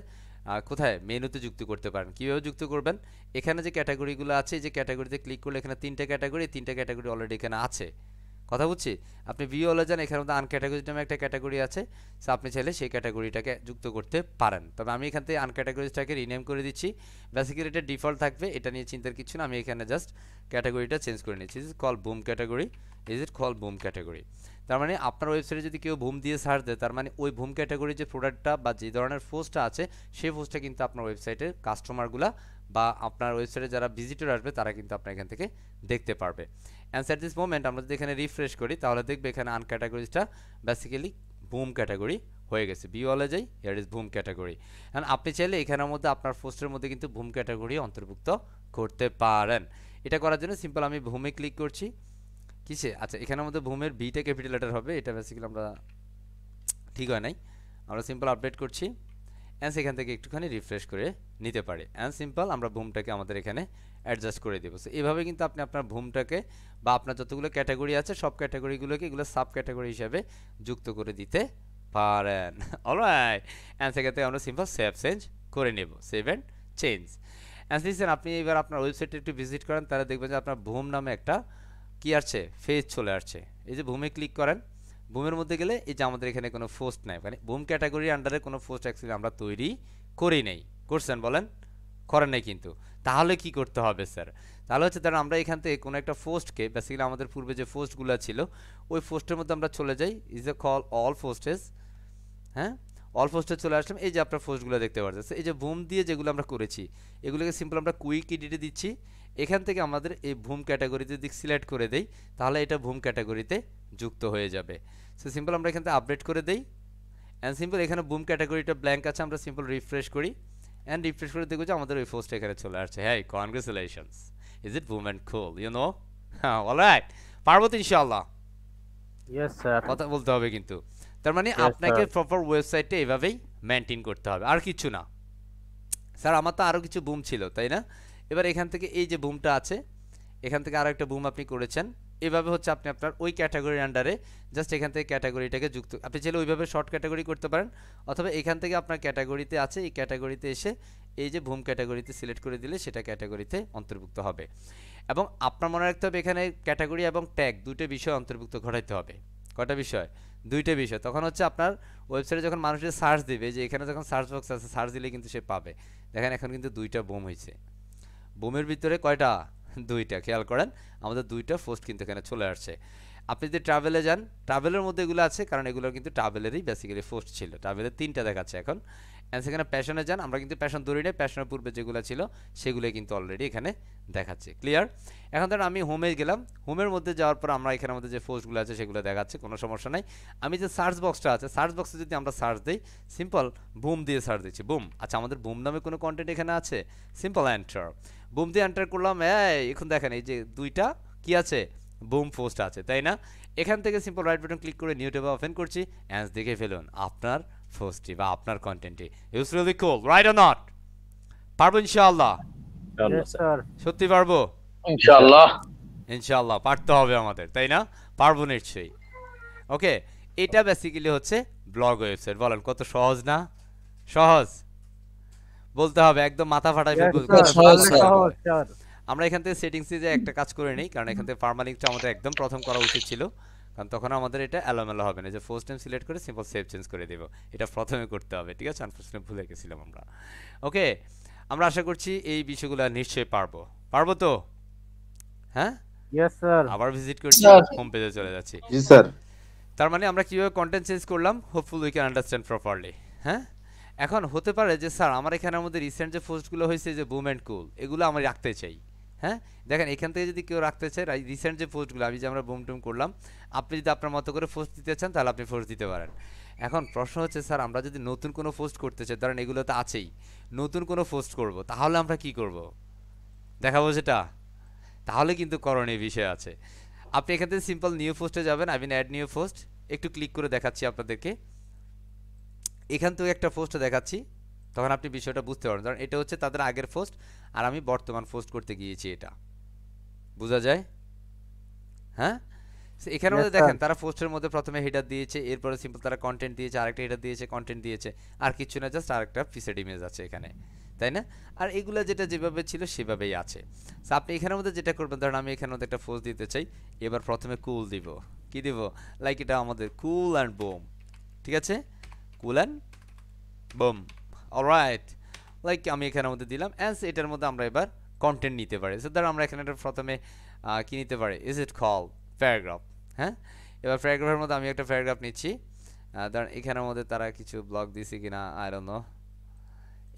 কোথায় মেনুতে যুক্ত করতে পারেন। কীভাবে যুক্ত করবেন? এখানে যে ক্যাটাগরিগুলো আছে, এই যে ক্যাটাগরিতে ক্লিক করলে এখানে তিনটা ক্যাটাগরি অলরেডি এখানে আছে, কথা বুঝছি? আপনি ভিউ হলে যান, এখানে মধ্যে আনক্যাটাগরি নামে একটা ক্যাটাগরি আছে, সো আপনি চাইলে সেই ক্যাটাগরিটাকে যুক্ত করতে পারেন। তবে আমি এখান থেকে আনক্যাটাগরিজটাকে রিনেম করে দিচ্ছি। বেসিক্যালি এটা ডিফল্ট থাকবে, এটা নিয়ে চিন্তার কিছু না। আমি এখানে জাস্ট ক্যাটাগরিটা চেঞ্জ করে নিচ্ছি, is call broom category, is it call broom category. তার মানে আপনার ওয়েবসাইটে যদি কেউ বুম দিয়ে সার্চ দেয়, তার মানে ওই বুম ক্যাটাগরি যে প্রোডাক্টটা বা যে ধরনের পোস্টটা আছে সেই পোস্টটা কিন্তু আপনার ওয়েবসাইটের কাস্টমারগুলা বা আপনার ওয়েবসাইটে যারা ভিজিটর আসবে তারা কিন্তু আপনার এখান থেকে দেখতে পারবে। অ্যান্ড অ্যাট দিস মোমেন্ট আমরা যদি এখানে রিফ্রেশ করি, তাহলে দেখবে এখানে আনক্যাটাগরিজটা বেসিক্যালি বুম ক্যাটাগরি হয়ে গেছে। ভিউলে যাই, here is broom category. And আপনি চাইলে এখানের মধ্যে আপনার পোস্টের মধ্যে কিন্তু বুম ক্যাটাগরি অন্তর্ভুক্ত করতে পারেন। এটা করার জন্য সিম্পল আমি বুমে ক্লিক করছি। কিসে? আচ্ছা, এখানের মধ্যে বুমের বিটা ক্যাপিটাল লেটার হবে, এটা বেসিক্যালি আমরা ঠিক হয় নাই। আমরা সিম্পল আপডেট করছি অ্যান্ড সেখান থেকে একটুখানি রিফ্রেশ করে নিতে পারি। অ্যান্ড সিম্পল আমরা বুমটাকে আমাদের এখানে অ্যাডজাস্ট করে দেবো। সো এইভাবে কিন্তু আপনি আপনার বুমটাকে বা আপনার যতগুলো ক্যাটাগরি আছে সব ক্যাটাগরিগুলোকে এগুলো সাব ক্যাটাগরি হিসাবে যুক্ত করে দিতে পারেন। অলরাইট, অ্যান্ড সেখান থেকে আমরা সিম্পল সেভ চেঞ্জ করে নেব, save and change. And listen, আপনি এবার আপনার ওয়েবসাইটে একটু ভিজিট করেন, তাহলে দেখবেন যে আপনার বুম নামে একটা কি আসছে, ফেজ চলে আসছে। এই যে বুমে ক্লিক করেন, বুমের মধ্যে গেলে এই যে আমাদের এখানে কোনো পোস্ট নাই, মানে বুম ক্যাটাগরির আন্ডারে কোনো পোস্ট অ্যাকচুয়ালি আমরা তৈরি করি নাই। করছেন বলেন? করেন নাই কিন্তু। তাহলে কি করতে হবে স্যার? তাহলে হচ্ছে ধরেন আমরা এখান থেকে কোনো একটা পোস্টকে, বেসিক্যালি আমাদের পূর্বে যে পোস্টগুলো ছিল ওই পোস্টের মধ্যে আমরা চলে যাই, ইজ এ কল অল পোস্টেস। হ্যাঁ, অল পোস্টে চলে আসলাম। এই যে আপনার পোস্টগুলো দেখতে পাচ্ছেন, এই যে বুম দিয়ে যেগুলো আমরা করেছি এগুলোকে সিম্পল আমরা কুইক এডিটে দিচ্ছি। এখান থেকে আমাদের এই বুম ক্যাটাগরিতে দিক সিলেক্ট করে দেই, তাহলে এটা বুম ক্যাটাগরিতে যুক্ত হয়ে যাবে। সো সিম্পল আমরা এখান থেকে আপডেট করে দেই অ্যান্ড সিম্পল এখানে বুম ক্যাটাগরিটা ব্ল্যাঙ্ক আছে, আমরা সিম্পল রিফ্রেশ করি অ্যান্ড রিফ্রেশ করে দেখবো যে আমাদের ওই পোস্ট এখানে চলে আসছে। হ্যাঁ, congratulations, is it boom and cool, you know? হ্যাঁ, অলরাইট, পারবো তো ইনশাআল্লাহ? Yes sir. কথা বলতে হবে কিন্তু। তার মানে Yes, আপনাকে sir. প্রপার ওয়েবসাইটে এভাবেই মেনটেন করতে হবে, আর কিছু না। স্যার আমার তো আরও কিছু বুম ছিল, তাই না? এবার এখান থেকে এই যে বুমটা আছে, এখান থেকে আরও একটা বুম আপনি করেছেন। এভাবে হচ্ছে আপনি আপনার ওই ক্যাটাগরির আন্ডারে জাস্ট এখান থেকে ক্যাটাগরিটাকে যুক্ত, আপনি চাইলে ওইভাবে শর্ট ক্যাটাগরি করতে পারেন, অথবা এখান থেকে আপনার ক্যাটাগরিতে আছে, এই ক্যাটাগরিতে এসে এই যে বুম ক্যাটাগরিতে সিলেক্ট করে দিলে সেটা ক্যাটাগরিতে অন্তর্ভুক্ত হবে। এবং আপনার মনে রাখতে হবে এখানে ক্যাটাগরি এবং ট্যাগ দুটো বিষয় অন্তর্ভুক্ত ঘটাইতে হবে। কয়টা বিষয়? দুইটা বিষয়। তখন হচ্ছে আপনার ওয়েবসাইটে যখন মানুষের সার্চ দিবে, যে এখানে যখন সার্চ বক্স আছে সার্চ দিলে কিন্তু সে পাবে। দেখেন এখন কিন্তু দুইটা বুম হয়েছে। বুমের ভিতরে কয়টা? দুইটা, খেয়াল করেন আমাদের দুইটা পোস্ট কিন্তু এখানে চলে আসছে। আপনি যদি ট্রাভেলে যান, ট্রাভেলের মধ্যে এগুলো আছে, কারণ এগুলো কিন্তু ট্রাভেলেরই বেসিক্যালি পোস্ট ছিল, ট্রাভেলের 3টা দেখাচ্ছে এখন। অ্যান্ড সেখানে প্যাশনে যান, আমরা কিন্তু প্যাশন ধরি নাই, প্যাশনের পূর্বে যেগুলো ছিল সেগুলোই কিন্তু অলরেডি এখানে দেখাচ্ছে। ক্লিয়ার? এখন ধরেন আমি হোমে গেলাম, হোমের মধ্যে যাওয়ার পর আমরা এখানের মধ্যে যে পোস্টগুলো আছে সেগুলো দেখাচ্ছে, কোনো সমস্যা নাই। আমি যে সার্চ বক্সটা আছে, সার্চ বক্সে যদি আমরা সার্চ দিই, সিম্পল বুম দিয়ে সার্চ দিচ্ছি, বুম। আচ্ছা, আমাদের বুম নামে কোনো কন্টেন্ট এখানে আছে? সিম্পল এন্টার, বুম দিয়ে এন্টার করলাম। এখন দেখেন এই যে দুইটা কি আছে, বুম পোস্ট আছে, তাই না? এখান থেকে সিম্পল রাইট বাটন ক্লিক করে নিউ ট্যাব ওপেন করছি, অ্যান্ড দেখে ফেলুন আপনার পোস্টটি বা আপনার কন্টেন্টটি। It's really cool, right or not? পারবো ইনশাআল্লাহ? Yes, sir. সত্যি পারবো? ইনশাআল্লাহ। ইনশাআল্লাহ পারতে হবে আমাদের, তাই না? পারবো নিশ্চয়ই। ওকে, এটা বেসিক্যালি হচ্ছে ব্লগ ওয়েবসাইট। বলেন কত সহজ না? সহজ বলতে হবে, একদম মাথা ফাটাই Yes, ফেলবো। sir. কত সহজ ভালো না? সহজ, sir. আমরা এখান থেকে সেটিংসে যে একটা কাজ করে নেই, কারণ এখান থেকে পারমালিংকটা আমাদের একদম প্রথম করা উচিত ছিল, কারণ তখন আমাদের এটা এলোমেলো হবে না। যে ফার্স্ট টাইম সিলেক্ট করে সিম্পল সেভ চেঞ্জ করে দেব, এটা প্রথমে করতে হবে, ঠিক আছে? আনফরচুনেটলি ভুলে গেছিলাম আমরা। ওকে, আমরা আশা করছি এই বিষয়গুলো নিশ্চয়ই পারবো। পারবো তো? হ্যাঁ, Yes, sir. আবার ভিজিট করছি, Sir. হোম পেজে চলে যাচ্ছি। জি স্যার। তার মানে আমরা কিভাবে কন্টেন্ট চেঞ্জ করলাম, hopeful we can understand properly. হ্যাঁ, এখন হতে পারে যে স্যার আমার এখানের মধ্যে রিসেন্ট যে পোস্টগুলো হয়েছে যে বুম অ্যান্ড কুল, এগুলো আমি রাখতে চাই। হ্যাঁ, দেখেন এখান থেকে যদি কেউ রাখতে চায়, রিসেন্ট যে পোস্টগুলো আমি যে আমরা বুম টুম করলাম, আপনি যদি আপনার মতো করে পোস্ট দিতে চান তাহলে আপনি পোস্ট দিতে পারেন। এখন প্রশ্ন হচ্ছে স্যার আমরা যদি নতুন কোনো পোস্ট করতে চাই, ধরেন এগুলো তো আছেই, নতুন কোনো পোস্ট করব, তাহলে আমরা কি করব দেখাবো সেটা? তাহলে কিন্তু করণীয় বিষয় আছে। আপনি এখান থেকে সিম্পল নিউ পোস্টে যাবেন, I mean add new post, একটু ক্লিক করে দেখাচ্ছি আপনাদেরকে। এখান থেকে একটা পোস্ট দেখাচ্ছি, তখন আপনি বিষয়টা বুঝতে পারবেন। কারণ এটা হচ্ছে তাদের আগের পোস্ট, আর আমি বর্তমান পোস্ট করতে গিয়েছি, এটা বোঝা যায়? হ্যাঁ, এখানে Yes, মধ্যে sir. দেখেন তারা পোস্টের মধ্যে প্রথমে হেডার দিয়েছে, এরপরে সিম্পল তারা কন্টেন্ট দিয়েছে, আরেকটা হেডার দিয়েছে, কন্টেন্ট দিয়েছে, আর কিছু না, জাস্ট আরেকটা ফিচার ইমেজ আছে এখানে, তাই না? আর এগুলো যেটা যেভাবে ছিল সেভাবেই আছে। সো আপনি এখানের মধ্যে যেটা করবেন, ধরেন আমি এখানের মধ্যে একটা পোস্ট দিতে চাই, এবার প্রথমে কুল দিব। কি দিব? লাইক এটা আমাদের কুল অ্যান্ড বুম, ঠিক আছে? Cool and broom, alright. Like আমি এখানের মধ্যে দিলাম, অ্যান্ড এটার মধ্যে আমরা এবার কন্টেন্ট নিতে পারি। সো ধর আমরা এখানে প্রথমে কি নিতে পারি, ইজ ইট কল প্যারাগ্রাফ। হ্যাঁ, এবার প্যারাগ্রাফের মধ্যে আমি একটা প্যারাগ্রাফ নিচ্ছি, ধরেন এখানের মধ্যে তারা কিছু ব্লগ দিছে কিনা আই ডোন্ট নো,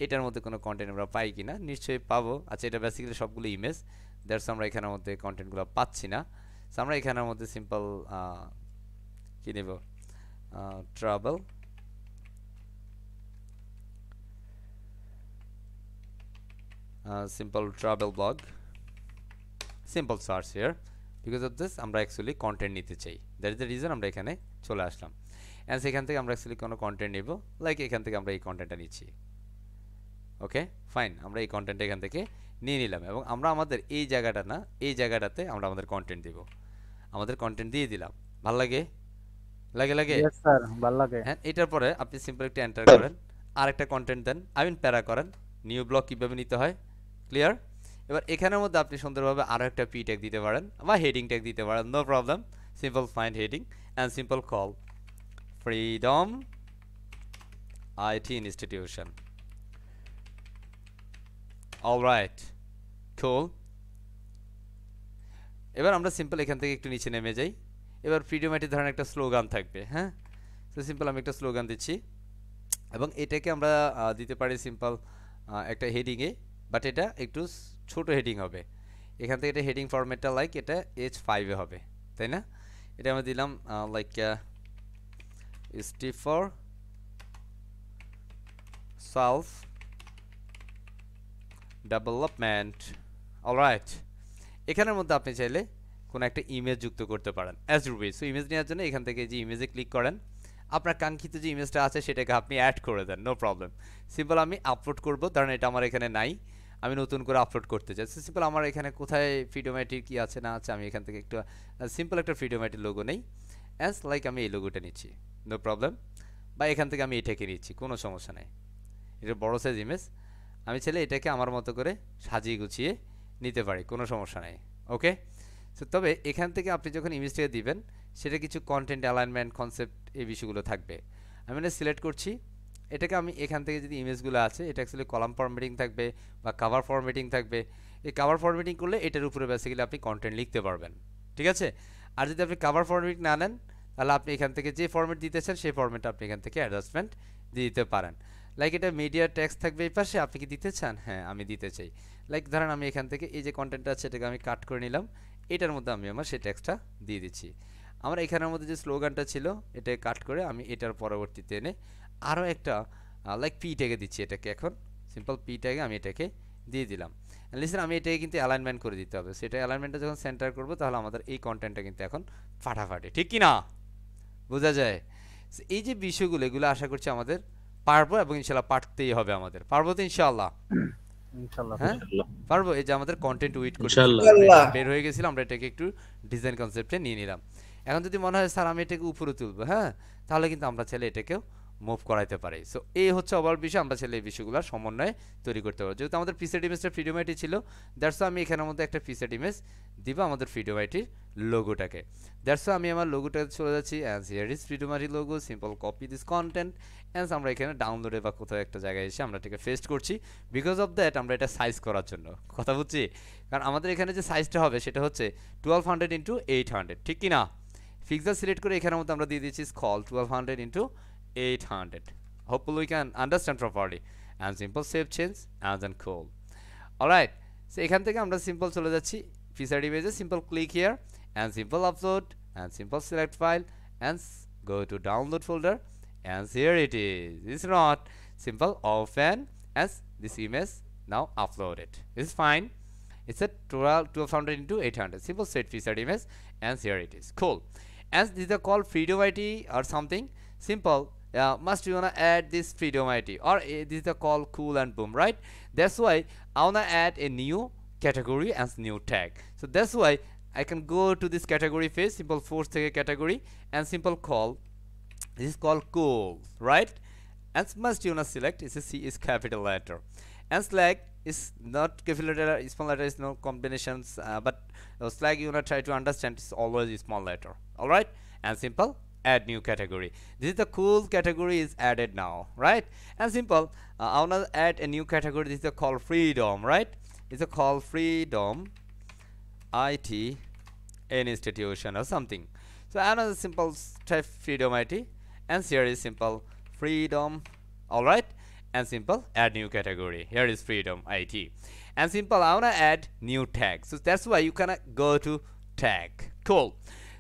এটার মধ্যে কোনো কন্টেন্ট আমরা পাই কিনা, নিশ্চয়ই পাবো। আচ্ছা, এটা বেসিক্যালি সবগুলো ইমেজ, দ্যাটস আমরা এখানের মধ্যে কন্টেন্টগুলো পাচ্ছি না। সো আমরা এখানের মধ্যে সিম্পল কি নেব, travel, simple travel blog, simple search here. Because of this আমরা অ্যাকচুয়ালি কন্টেন্ট নিতে চাই, দ্যাট ইজ দ্য রিজন আমরা এখানে চলে আসলাম। অ্যান্ড সেখান থেকে আমরা অ্যাকচুয়ালি কোনো কন্টেন্ট নেব, লাইক এখান থেকে আমরা এই কন্টেন্টটা নিচ্ছি। ওকে ফাইন, আমরা এই কন্টেন্টটা এখান থেকে নিয়ে নিলাম, এবং আমরা আমাদের এই জায়গাটা না, এই জায়গাটাতে আমরা আমাদের কন্টেন্ট দিব, আমাদের কন্টেন্ট দিয়ে দিলাম। ভাল লাগে? লাগে লাগে? Yes, sir. ভালো লাগে। হ্যাঁ, এটার পরে আপনি সিম্পল একটা এন্টার করেন, আরেকটা কন্টেন্ট দেন, আই মিন প্যারা করেন, নিউ ব্লগ কীভাবে নিতে হয়, ক্লিয়ার? এবার এখানের মধ্যে আপনি সুন্দরভাবে আরও একটা পি ট্যাগ দিতে পারেন বা হেডিং ট্যাগ দিতে পারেন, no problem. Simple find heading and simple call freedom IT institution. Alright, cool. এবার আমরা সিম্পল এখান থেকে একটু নিচে নেমে যাই। এবার ফ্রিডম আইটি ধরেন একটা স্লোগান থাকবে। হ্যাঁ, তো সিম্পল আমি একটা স্লোগান দিচ্ছি, এবং এটাকে আমরা দিতে পারি সিম্পল একটা হেডিংয়ে, বাট এটা একটু ছোট হেডিং হবে। এখান থেকে এটা হেডিং ফরম্যাটটা লাইক এটা H5 হবে, তাই না? এটা আমরা দিলাম like step for self development. Alright, এখানের মধ্যে আপনি চাইলে কোনো একটা ইমেজ যুক্ত করতে পারেন as you wish. So image নেওয়ার জন্য এখান থেকে যে ইমেজে ক্লিক করেন, আপনার কাঙ্ক্ষিত যে ইমেজটা আছে সেটাকে আপনি অ্যাড করে দেন, নো প্রবলেম। সিম্পল আমি আপলোড করব, কারণ এটা আমার এখানে নাই, আমি নতুন করে আপলোড করতে চাই। সিম্পল আমার এখানে কোথায় ফ্রিডোমাইটির কি আছে না আছে, আমি এখান থেকে একটু সিম্পল একটা ফ্রিডোমাইটির লোগো নেই, অ্যাজ লাইক আমি এই লোগোটা নিচ্ছি, নো প্রবলেম। বা এখান থেকে আমি এটাকে নিচ্ছি, কোনো সমস্যা নেই। এটা বড় সাইজ ইমেজ, আমি চাইলে এটাকে আমার মতো করে সাজিয়ে গুছিয়ে নিতে পারি, কোনো সমস্যা নেই। ওকে, সো তবে এখান থেকে আপনি যখন ইমেজটাকে দিবেন, সেটা কিছু কন্টেন্ট অ্যালাইনমেন্ট কনসেপ্ট এই বিষয়গুলো থাকবে। আমি এটা সিলেক্ট করছি, এটাকে আমি এখান থেকে যদি ইমেজগুলো আছে, এটা অ্যাকচুয়ালি কলাম ফরম্যাটিং থাকবে বা কভার ফরম্যাটিং থাকবে, এই কভার ফরম্যাটিং করলে এটার উপরে বেসিক্যালি আপনি কন্টেন্ট লিখতে পারবেন, ঠিক আছে। আর যদি আপনি কভার ফরম্যাট না নেন তাহলে আপনি এখান থেকে যে ফরম্যাট দিতেছেন সেই ফরম্যাটটা আপনি এখান থেকে অ্যাডজাস্টমেন্ট দিয়ে দিতে পারেন। লাইক এটা মিডিয়া টেক্সট থাকবে এই পাশে, আপনি কি দিতে চান? হ্যাঁ আমি দিতে চাই। লাইক ধরেন আমি এখান থেকে এই যে কন্টেন্টটা আছে এটাকে আমি কাট করে নিলাম, এটার মধ্যে আমি আমার সেই টেক্সটটা দিয়ে দিচ্ছি। আমার এখানের মধ্যে যে স্লোগানটা ছিল এটাকে কাট করে আমি এটার পরবর্তীতে এনে আরও একটা লাইক পি ট্যাগে দিচ্ছি এটাকে, এখন সিম্পল পি ট্যাগে আমি এটাকে দিয়ে দিলাম। লিসেন আমি এটাকে কিন্তু অ্যালাইনমেন্ট করে দিতে হবে, সেটা অ্যালাইনমেন্টটা যখন সেন্টার করবো তাহলে আমাদের এই কন্টেন্টটা কিন্তু এখন ফাটাফাটি, ঠিক কি না? বোঝা যায়? এই যে বিষয়গুলো এগুলো আশা করছি আমাদের পারবো এবং ইনশাল্লাহ পারতেই হবে আমাদের, পারবো তো ইনশাল্লাহ? ইনশাল্লাহ হ্যাঁ পারবো। এই যে আমাদের কন্টেন্ট উইট করে বের হয়ে গেছিল, আমরা এটাকে একটু ডিজাইন কনসেপ্টে নিয়ে নিলাম। এখন যদি মনে হয় স্যার আমি এটাকে উপরে তুলবো, হ্যাঁ তাহলে কিন্তু আমরা চাইলে এটাকেও মুভ করাইতে পারি। সো এই হচ্ছে ওভারঅল বিষয়, আমরা চাইলে এই বিষয়গুলোর সমন্বয়ে তৈরি করতে পারবো। যেহেতু আমাদের পিসেট ইমেজটা ফ্রিডম আইটি ছিল, দ্যাটস আমি এখানের মধ্যে একটা পিসেট ইমেজ দিব আমাদের ফ্রিডম আইটির লোগোটাকে। দ্যাটস আমি আমার লোগোটাতে চলে যাচ্ছি, and here is freedom IT logo, simple copy this content and আমরা এখানে ডাউনলোডে বা কোথাও একটা জায়গায় এসে আমরা এটাকে পেস্ট করছি। বিকজ অফ দ্যাট আমরা এটা সাইজ করার জন্য কথা বুঝছি, কারণ আমাদের এখানে যে সাইজটা হবে সেটা হচ্ছে 1200 ইন্টু 800, ঠিক কি না? ফিক্সার সিলেক্ট করে এখানের মধ্যে আমরা দিয়ে দিচ্ছি scroll 1200 into 800. Hopefully we can understand properly, and simple save change and then cool. Alright, so এখান থেকে আমরা সিম্পল চলে যাচ্ছি ফিচার ইমেজে, simple click here and simple upload and simple select file and go to download folder and here it is. It's not simple open as this image now uploaded. It's fine. It's a 1200 into 800 simple set featured image and here it is. Cool. As this is called freedom IT or something simple. Must you wanna add this freedom IT or this is the call cool and boom, right? That's why I wanna add a new category and new tag. So that's why I can go to this category phase, simple force থেকে category and simple call. This is called cool, right? And must you wanna select is a C is capital letter and slag is not capital letter, small letter is no combinations, but slag you wanna try to understand is always a small letter. All right, and simple add new category. This is the cool category is added now, right? And simple I wanna add a new category. This is the call freedom, right? It's a call freedom IT an institution or something. So another simple type freedom IT and here is simple freedom. All right, and simple add new category. Here is freedom IT and simple I wanna add new tag. So that's why you can go to tag. Cool.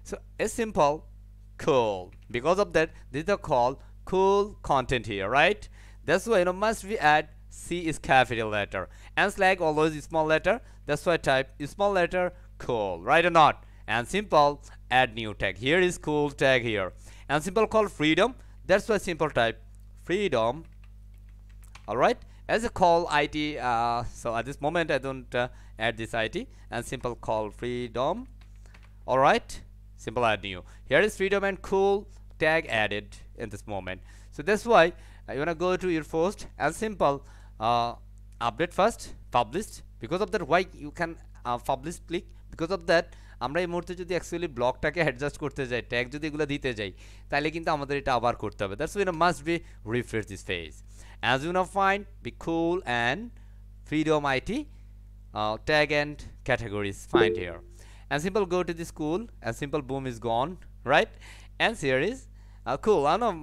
So it's simple cool. Because of that this is the call cool content here, right? That's why must we add C is capital letter and slag always is small letter. That's why type is small letter cool, right or not? And simple add new tag. Here is cool tag here and simple call freedom. That's why simple type freedom. All right, as a call IT, so at this moment I don't add this IT and simple call freedom. All right, simple add new. Here is freedom and cool tag added in this moment. So that's why you wanna go to your post and simple update first published. Because of that why you can publish click, because of that আমরা এই মুহূর্তে যদি actually ব্লকটাকে adjust করতে যাই, tag যদি এগুলো দিতে যাই তাহলে কিন্তু আমাদের এটা আবার করতে হবে। That's why must be refresh this page as you now find be cool and freedom IT tag and categories find here and simple go to this cool and simple boom is gone, right? And here is cool. I know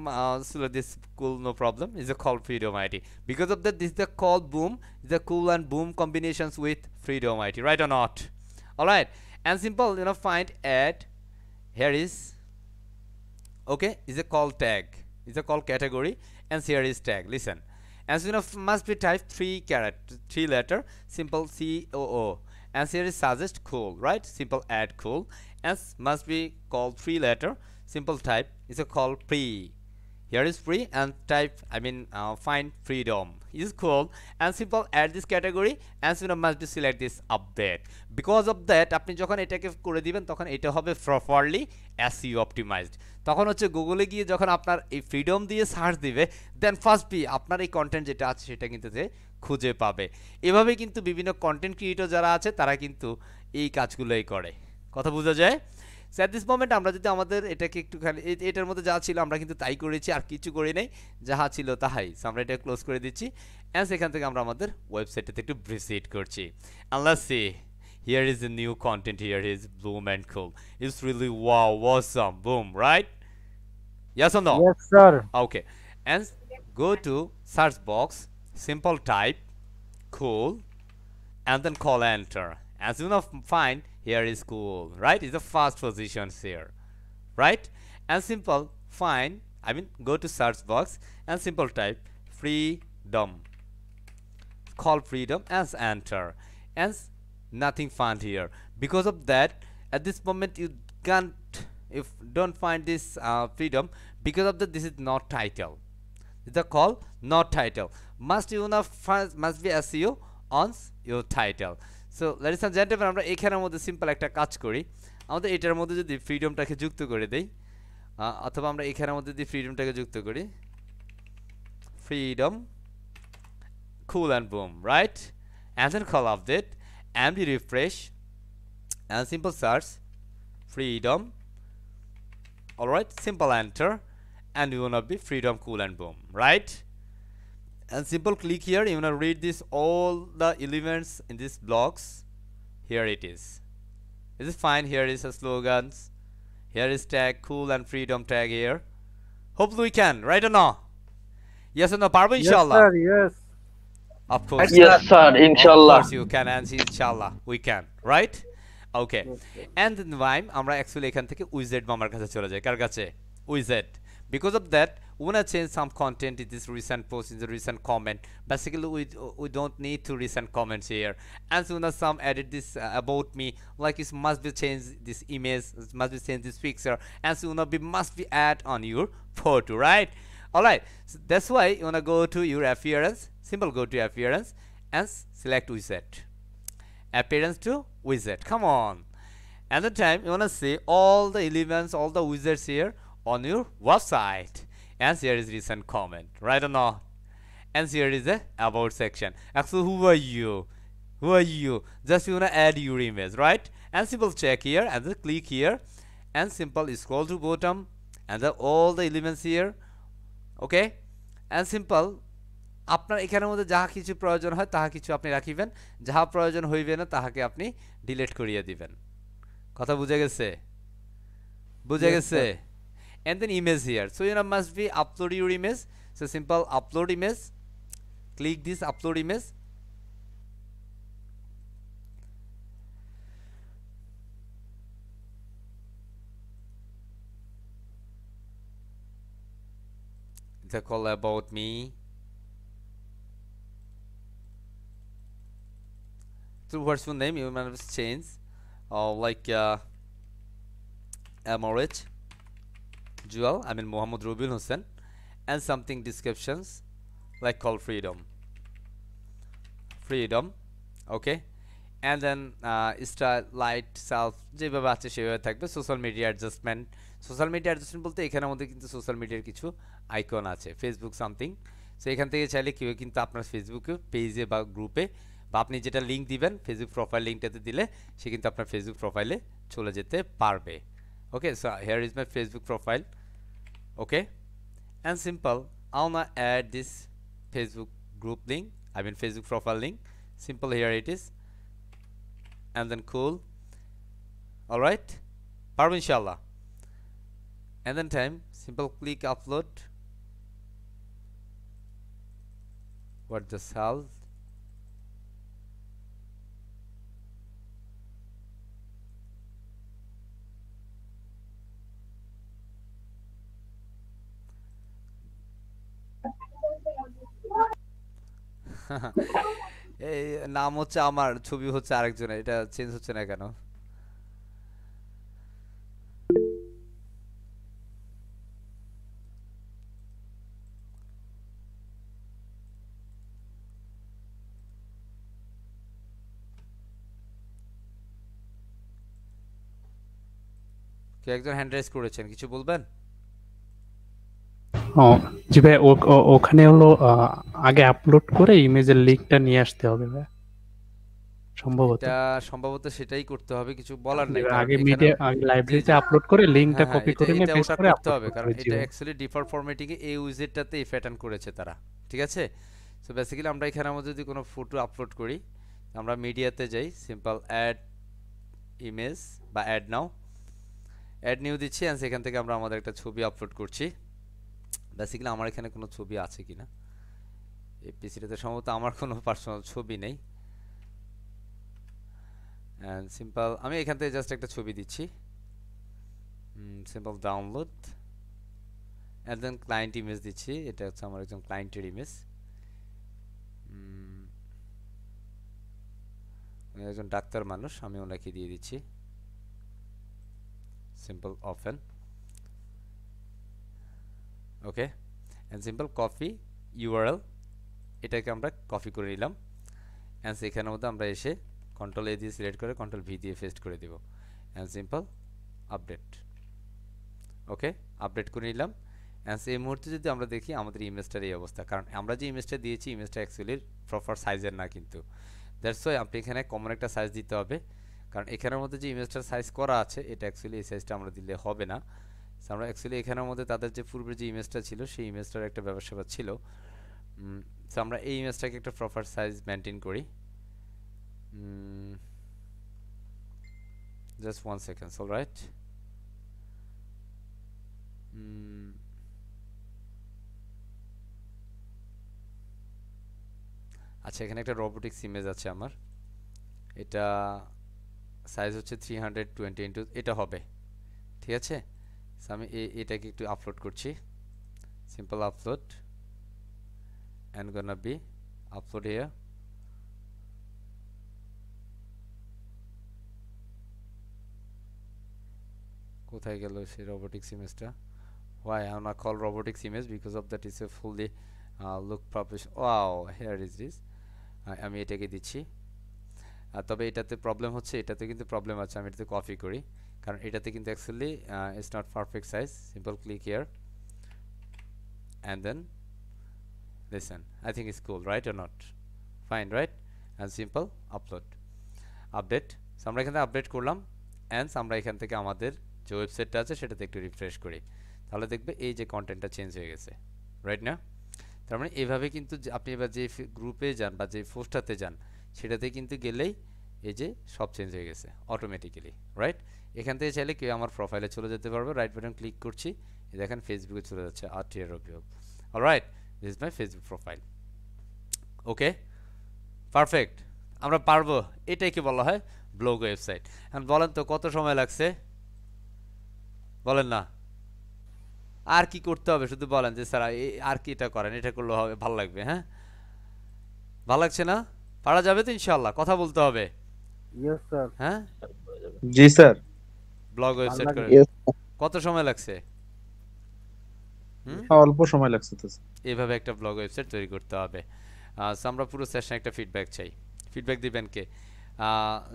so this cool no problem is a call freedom IT. Because of that this is the call boom, is the cool and boom combinations with freedom IT, right or not? All right, and simple find add here is okay is a call tag, is a call category and here is tag. Listen, as must be type 3 letter simple COO and here is suggest cool, right? Simple add cool and must be called 3 letter simple type is a call pre. Here is free and type find freedom is cool and simple add this category and must be select this update. Because of that আপনি যখন এটাকে করে দিবেন তখন এটা হবে properly SEO optimized। তখন হচ্ছে গুগলে গিয়ে যখন আপনার এই ফ্রিডম দিয়ে সার্চ দিবে দেন ফার্স্ট বি আপনার এই কন্টেন্ট যেটা আছে সেটা কিন্তু যে খুঁজে পাবে। এভাবে কিন্তু বিভিন্ন কন্টেন্ট ক্রিয়েটর যারা আছে তারা কিন্তু এই কাজগুলোই করে, কথা বোঝা যায়? সো অ্যাট দিস মোমেন্ট আমরা যদি আমাদের এটাকে একটুখানি এটার মধ্যে যা ছিল আমরা কিন্তু তাই করেছি, আর কিছু করি নাই, যাহা ছিল তাহাই। সো আমরা এটা ক্লোজ করে দিচ্ছি অ্যান্ড সেখান থেকে আমরা আমাদের ওয়েবসাইটটাতে একটু ভিজিট করছি। And let's see, here is the new content, here is Bloom and Cool. It's really wow, awesome, boom, right? Yes or no? Yes, sir. Okay, and go to search box, simple type cool, and then call enter. As soon as find here is cool, right? It's the first positions here, right? And simple find, I mean go to search box and simple type freedom, call freedom as enter, and nothing found here. Because of that, at this moment you can't, if don't find this freedom, because of that this is not title. The call not title, must you know must be SEO on your title. So ladies and gentlemen, আমরা এখানের মধ্যে simple একটা কাজ করি, আমাদের এটার মধ্যে যদি ফ্রিডমটাকে যুক্ত করে দেই, অথবা আমরা এখানের মধ্যে যদি ফ্রিডমটাকে যুক্ত করি, freedom cool and boom, right? And then call update and we refresh and simple search freedom, all right, simple enter, and you wanna be freedom cool and boom, right? And simple click here, you wanna read this all the elements in this blocks. Here it is fine. Here is a slogans, here is tag cool and freedom tag here. Hopefully we can, right or no? Yes or no, Parvo? Inshallah. Yes, sir. Yes. Of course. Yes, sir. Inshallah. Of course you can, and inshallah we can, right? Okay. And then আমরা actually এখান থেকে উইজেট মামার কাছে চলে যাই, কার কাছে? উইজেট. Because of that, we wanna change some content in this recent post, in the recent comment. Basically we don't need to recent comments here, and so now some edit this about me, like it must be changed this image, it must be changed this picture, and so now be must be add on your photo, right? All right, so that's why you wanna go to your appearance, simple go to appearance and select widget, appearance to widget, come on. And the time you wanna see all the elements, all the widgets here on your website, and here is recent comment, right or not? And here is the about section. Actually, who are you? Just you wanna add your image, right? And simple check here and then click here and simple scroll to bottom and then all the elements here, okay? And simple আপনার এখানের মধ্যে যাহা কিছু প্রয়োজন হয় তাহা কিছু আপনি রাখিবেন, যাহা প্রয়োজন হইবে না তাহাকে আপনি ডিলিট করিয়ে দিবেন। কথা বুঝে গেছে? বুঝে গেছে? And then image here, so you know must be upload your image, so simple upload image, click this upload image, the call about me, so what's your name, you must change like MRH Jewel, I mean Mohammed Rubil Hussain, and something descriptions like call freedom, okay? And then style light self যেভাবে আছে সেভাবে থাকবে। Social media adjustment, বলতে এখানের মধ্যে কিন্তু social মিডিয়ার কিছু আইকন আছে, ফেসবুক সামথিং, সো এখান থেকে চাইলে কেউ কিন্তু আপনার ফেসবুকে পেজে বা গ্রুপে বা আপনি যেটা লিঙ্ক দিবেন ফেসবুক প্রোফাইল লিঙ্কটাতে দিলে সে কিন্তু আপনার ফেসবুক প্রোফাইলে চলে যেতে পারবে। Okay, so here is my Facebook profile, okay? And simple I wanna add this Facebook group link, I mean Facebook profile link, simple here it is, and then cool, all right, Parvo inshallah. And then time simple click upload, what the hell, এই নাম হচ্ছে আমার, ছবি হচ্ছে আরেকজনের, এটা change হচ্ছে না কেন? কে একজন হ্যান্ড রাইজ করেছেন, কিছু বলবেন? জি ভাই, ওখানে হলো আগে আপলোড করে ইমেজের লিংকটা নিয়ে আসতে হবে ভাই। সম্ভবত। এটা সম্ভবত সেটাই করতে হবে, কিছু বলার নাই, যে কারণ আগে এখানেও আগে জি লাইব্রেরিতে জি আপলোড করে লিঙ্কটা হ্যাঁ হ্যাঁ, কপি এটা করে নিয়ে এটা পেস্ট ওটা করে করতে আপলোড হবে, করতে কারণ হবে। জি এটা ভাই। অ্যাকচুয়ালি ডিফল্ট ফরম্যাটিংয়ে এই উইজেটটাতে প্যাটার্ন করেছে তারা, ঠিক আছে? সো বেসিক্যালি আমরা এখানে মধ্যে যদি কোনো ফটো আপলোড করি, আমরা মিডিয়াতে যাই, সিম্পল অ্যাড ইমেজ বা অ্যাড নাও, অ্যাড নিউ দিচ্ছি, অ্যান্ড সেখান থেকে আমরা আমাদের একটা ছবি আপলোড করছি। বেসিক্যালি আমার এখানে কোনো ছবি আছে কিনা, এই পিসিটাতে সম্ভবত আমার কোনো পার্সোনাল ছবি নেই, অ্যান্ড সিম্পল আমি এখান থেকে জাস্ট একটা ছবি দিচ্ছি, simple download, and then client image দিচ্ছি, এটা হচ্ছে আমার একজন ক্লায়েন্টের ইমেজ, উনি একজন ডাক্তার মানুষ, আমি ওনাকে দিয়ে দিচ্ছি, simple open, okay, and simple copy URL, এটাকে আমরা কপি করে নিলাম, অ্যান্ড সেখানের মধ্যে আমরা এসে কন্ট্রোল এ দিয়ে সিলেক্ট করে কন্ট্রোল ভি দিয়ে পেস্ট করে দেব, and simple update, okay, update করে নিলাম। অ্যান্ড এই মুহূর্তে যদি আমরা দেখি আমাদের ইমেজটার এই অবস্থা, কারণ আমরা যে ইমেজটা দিয়েছি ইমেজটা অ্যাকচুয়ালি প্রপার সাইজের না, কিন্তু দ্যাটস ওয়াই আপনি এখানে কমন একটা সাইজ দিতে হবে, কারণ এখানের মধ্যে যে ইমেজটার সাইজ করা আছে এটা অ্যাকচুয়ালি এই সাইজটা আমরা দিলে হবে না। সো আমরা অ্যাকচুয়ালি এখানের মধ্যে তাদের যে পূর্বের যে ইমেজটা ছিল সেই ইমেজটার একটা ব্যাপার ছিল, সো আমরা এই ইমেজটাকে একটা প্রপার সাইজ মেনটেন করি, জাস্ট 1 সেকেন্ড, অলরাইট। আচ্ছা, এখানে একটা রোবোটিক্স ইমেজ আছে আমার, এটা সাইজ হচ্ছে 320 ইন্টু, এটা হবে, ঠিক আছে? সো আমি এটাকে একটু আপলোড করছি, simple upload, and gonna be upload here, কোথায় গেল সেই রোবোটিক্স ইমেজটা? why I am not call robotics image, because of that is a fully look professional, wow, here is this, আমি এটাকে দিচ্ছি। তবে এটাতে প্রবলেম হচ্ছে, এটাতে কিন্তু প্রবলেম আছে, আমি এটাতে কপি করি, কারণ এটাতে কিন্তু actually it's not perfect size, simple click here and then listen, I think it's cool, right or not? Fine, right? And simple upload, update, so আমরা এখানে আপডেট করলাম, and আমরা এখান থেকে আমাদের যে ওয়েবসাইটটা আছে সেটাতে একটু রিফ্রেশ করি, তাহলে দেখবে এই যে কন্টেন্টটা চেঞ্জ হয়ে গেছে, রাইট না? তার মানে এইভাবে কিন্তু আপনি এবার যে গ্রুপে যান বা যে পোস্টটাতে যান সেটাতে কিন্তু গেলেই এই যে সব চেঞ্জ হয়ে গেছে অটোমেটিক্যালি, রাইট? এখান থেকে চাইলে কেউ আমার প্রোফাইলে চলে যেতে পারবে, রাইট বাটন ক্লিক করছি, দেখেন ফেসবুকে চলে যাচ্ছে, আরটিআর অভিযোগ, alright, this is my Facebook profile, okay, perfect, আমরা পারবো, এটাই কি বলা হয় ব্লগ ওয়েবসাইট। এখন বলেন তো কত সময় লাগছে, বলেন না, আর কি করতে হবে, শুধু বলেন যে স্যার আর কি এটা করেন, এটা করলে হবে, ভালো লাগবে, হ্যাঁ ভালো লাগছে না? পারা যাবে তো ইনশাআল্লাহ, কথা বলতে হবে, ইয়েস স্যার। হ্যাঁ জি স্যার। ব্লগ ওয়েবসাইট লাগবে। করে Yes, কত সময় লাগছে? অল্প সময় লাগছে তো স্যার। এইভাবে একটা ব্লগ ওয়েবসাইট তৈরি করতে হবে। সো আমরা পুরো সেশনে একটা ফিডব্যাক চাই, ফিডব্যাক দিবেন কে?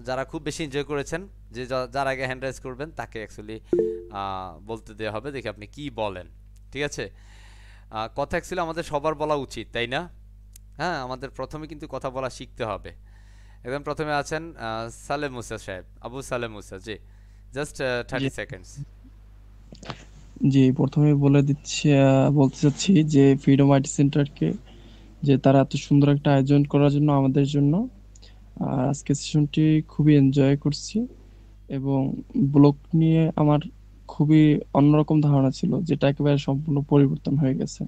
যারা খুব বেশি এনজয় করেছেন, যে যার আগে হ্যান্ড রাইজ করবেন তাকে অ্যাকচুয়ালি বলতে দেওয়া হবে, দেখি আপনি কি বলেন, ঠিক আছে? কথা অ্যাকচুয়ালি আমাদের সবার বলা উচিত, তাই না? হ্যাঁ, আমাদের প্রথমে কিন্তু কথা বলা শিখতে হবে। একদম প্রথমে আছেন সালেম মুসা সাহেব, আবু সালেম মুসা, জি, জাস্ট 30 সেকেন্ডস। জি, প্রথমে বলে দিচ্ছি, বলতে চাচ্ছি যে ফ্রিডম আইটি সেন্টারকে, যে তারা এত সুন্দর একটা আয়োজন করার জন্য আমাদের জন্য। আর আজকের সেশনটি খুবই এনজয় করছি, এবং ব্লগ নিয়ে আমার খুবই অন্যরকম ধারণা ছিল, যেটা একেবারে সম্পূর্ণ পরিবর্তন হয়ে গেছে।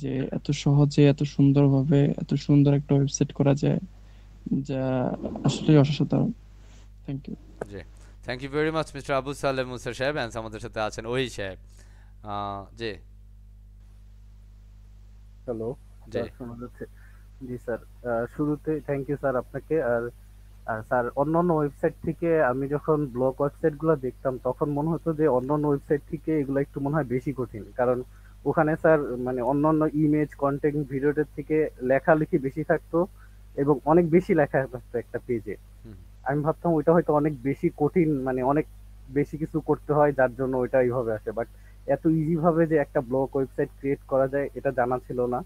যে এত সহজে এত সুন্দরভাবে এত সুন্দর একটা ওয়েবসাইট করা যায়, যা আসলেই অসাধারণ। Thank you. জি, thank you very much mister Abu Salem Musa সাহেব, অ্যান্ড আমাদের সাথে আছেন ওহি সাহেব, জি হ্যালো জি শোনা যাচ্ছে? জি স্যার, শুরুতে থ্যাংক ইউ স্যার আপনাকে। আর স্যার, অন্যান্য ওয়েবসাইট থেকে আমি যখন ব্লগ ওয়েবসাইটগুলো দেখতাম তখন মনে হতো যে অন্যান্য ওয়েবসাইট থেকে এগুলো একটু মনে হয় বেশি কঠিন, কারণ ওখানে স্যার মানে অন্যান্য ইমেজ কন্টেন্ট ভিডিওটার থেকে লেখালেখি বেশি থাকতো এবং অনেক বেশি লেখা থাকতো একটা পেজে। হুম। আমি ভাবতাম ওইটা হয়তো অনেক বেশি কঠিন, মানে অনেক বেশি কিছু করতে হয় যার জন্য ওইটা এইভাবে আসে, বাট এত ইজি ভাবে যে একটা ব্লগ ওয়েবসাইট ক্রিয়েট করা যায় এটা জানা ছিল না।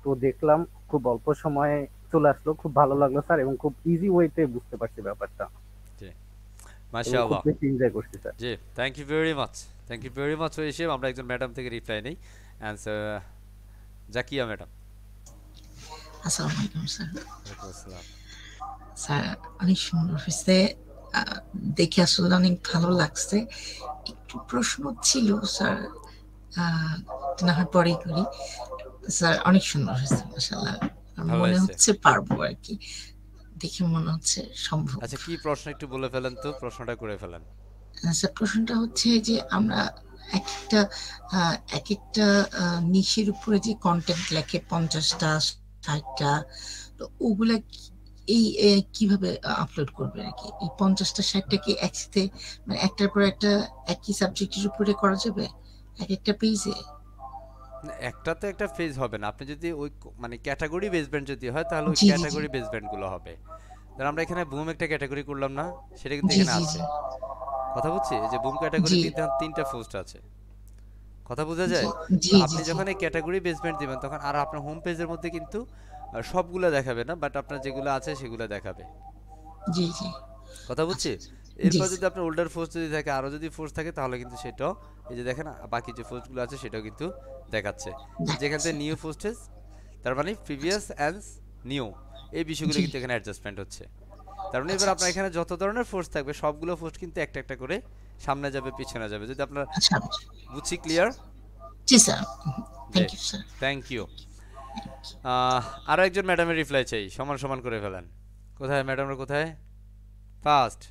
তো দেখলাম খুব অল্প সময়ে চলে আসলো, খুব ভালো লাগলো স্যার, এবং খুব ইজি ওয়েতে বুঝতে পারছি ব্যাপারটা জি এবং খুব মাশাআল্লাহ বেশি এনজয় করছি স্যার। জি thank you very much, thank you very much. হিসেবে আমরা একজন ম্যাডাম থেকে রিপ্লাই নেই। Answer Zakia madam. আসসালামু আলাইকুম স্যার। ওয়ালাইকুম আসসালাম। স্যার অনেক সুন্দর হয়েছে, দেখে আসলে অনেক ভালো লাগছে। একটু প্রশ্ন ছিল স্যার, না হয় পরেই করি। স্যার অনেক সুন্দর হয়েছে মাশাআল্লাহ, ভালো মনে হয়েছে। হচ্ছে পারবো আর কি, দেখে মনে হচ্ছে সম্ভব। আচ্ছা কি প্রশ্ন একটু বলে ফেলেন তো, প্রশ্নটা করে ফেলেন। স্যার প্রশ্নটা হচ্ছে যে আমরা এক একটা এক একটা নিশের উপরে যে কন্টেন্ট লেখে 50টা 60টা, তো ওগুলা এই কিভাবে আপলোড করবে আর কি? এই 50টা 60টা কি একসাথে মানে একটার পর একটা একই সাবজেক্টের উপরে করা যাবে এক একটা পেজে? না, একটা তো একটা ফেজ হবে না। আপনি যদি ওই মানে ক্যাটাগরি বেসমেন্ট যদি হয় তাহলে ওই জি জি জি ক্যাটাগরি বেসমেন্ট গুলো হবে। ধর আমরা এখানে বুম একটা ক্যাটাগরি করলাম না, সেটা কিন্তু জি এখানে জি আছে। জি কথা বুঝছি, এই যে বুম ক্যাটাগরি জি তিনটা পোস্ট আছে। কথা বোঝা জি যায়? তো জি জি আপনি জি যখন এই ক্যাটাগরি বেসমেন্ট দিবেন তখন আর আপনার হোম পেজের মধ্যে কিন্তু সবগুলো দেখাবে না, বাট আপনার যেগুলো আছে সেগুলো দেখাবে। জি জি কথা আচ্ছা বুঝছি? আচ্ছা জি এরপর যদি স্যার আপনার ওল্ডার ফোর্স যদি থাকে, আরো যদি ফোর্স থাকে তাহলে কিন্তু সেটাও এই যে দেখেন বাকি যে ফোর্সগুলো আছে সেটাও কিন্তু দেখাচ্ছে। যেখান দেখাচ্ছে। থেকে নিউ ফোর্সেস, তার মানে আচ্ছা প্রিভিয়াস অ্যান্ড নিউ, এই বিষয়গুলো জি কিন্তু এখানে অ্যাডজাস্টমেন্ট হচ্ছে। তার মানে আচ্ছা এবার আপনার আচ্ছা এখানে যত ধরনের ফোর্স থাকবে সবগুলো ফোর্স কিন্তু একটা একটা করে সামনে যাবে পিছনে যাবে। যদি আপনার আচ্ছা বুঝছি ক্লিয়ার? জি স্যার, জি thank you sir. Thank you. আরো একজন ম্যাডামের রিপ্লাই চাই, সমান সমান করে ফেলেন। কোথায় ম্যাডামরা, কোথায়? ফার্স্ট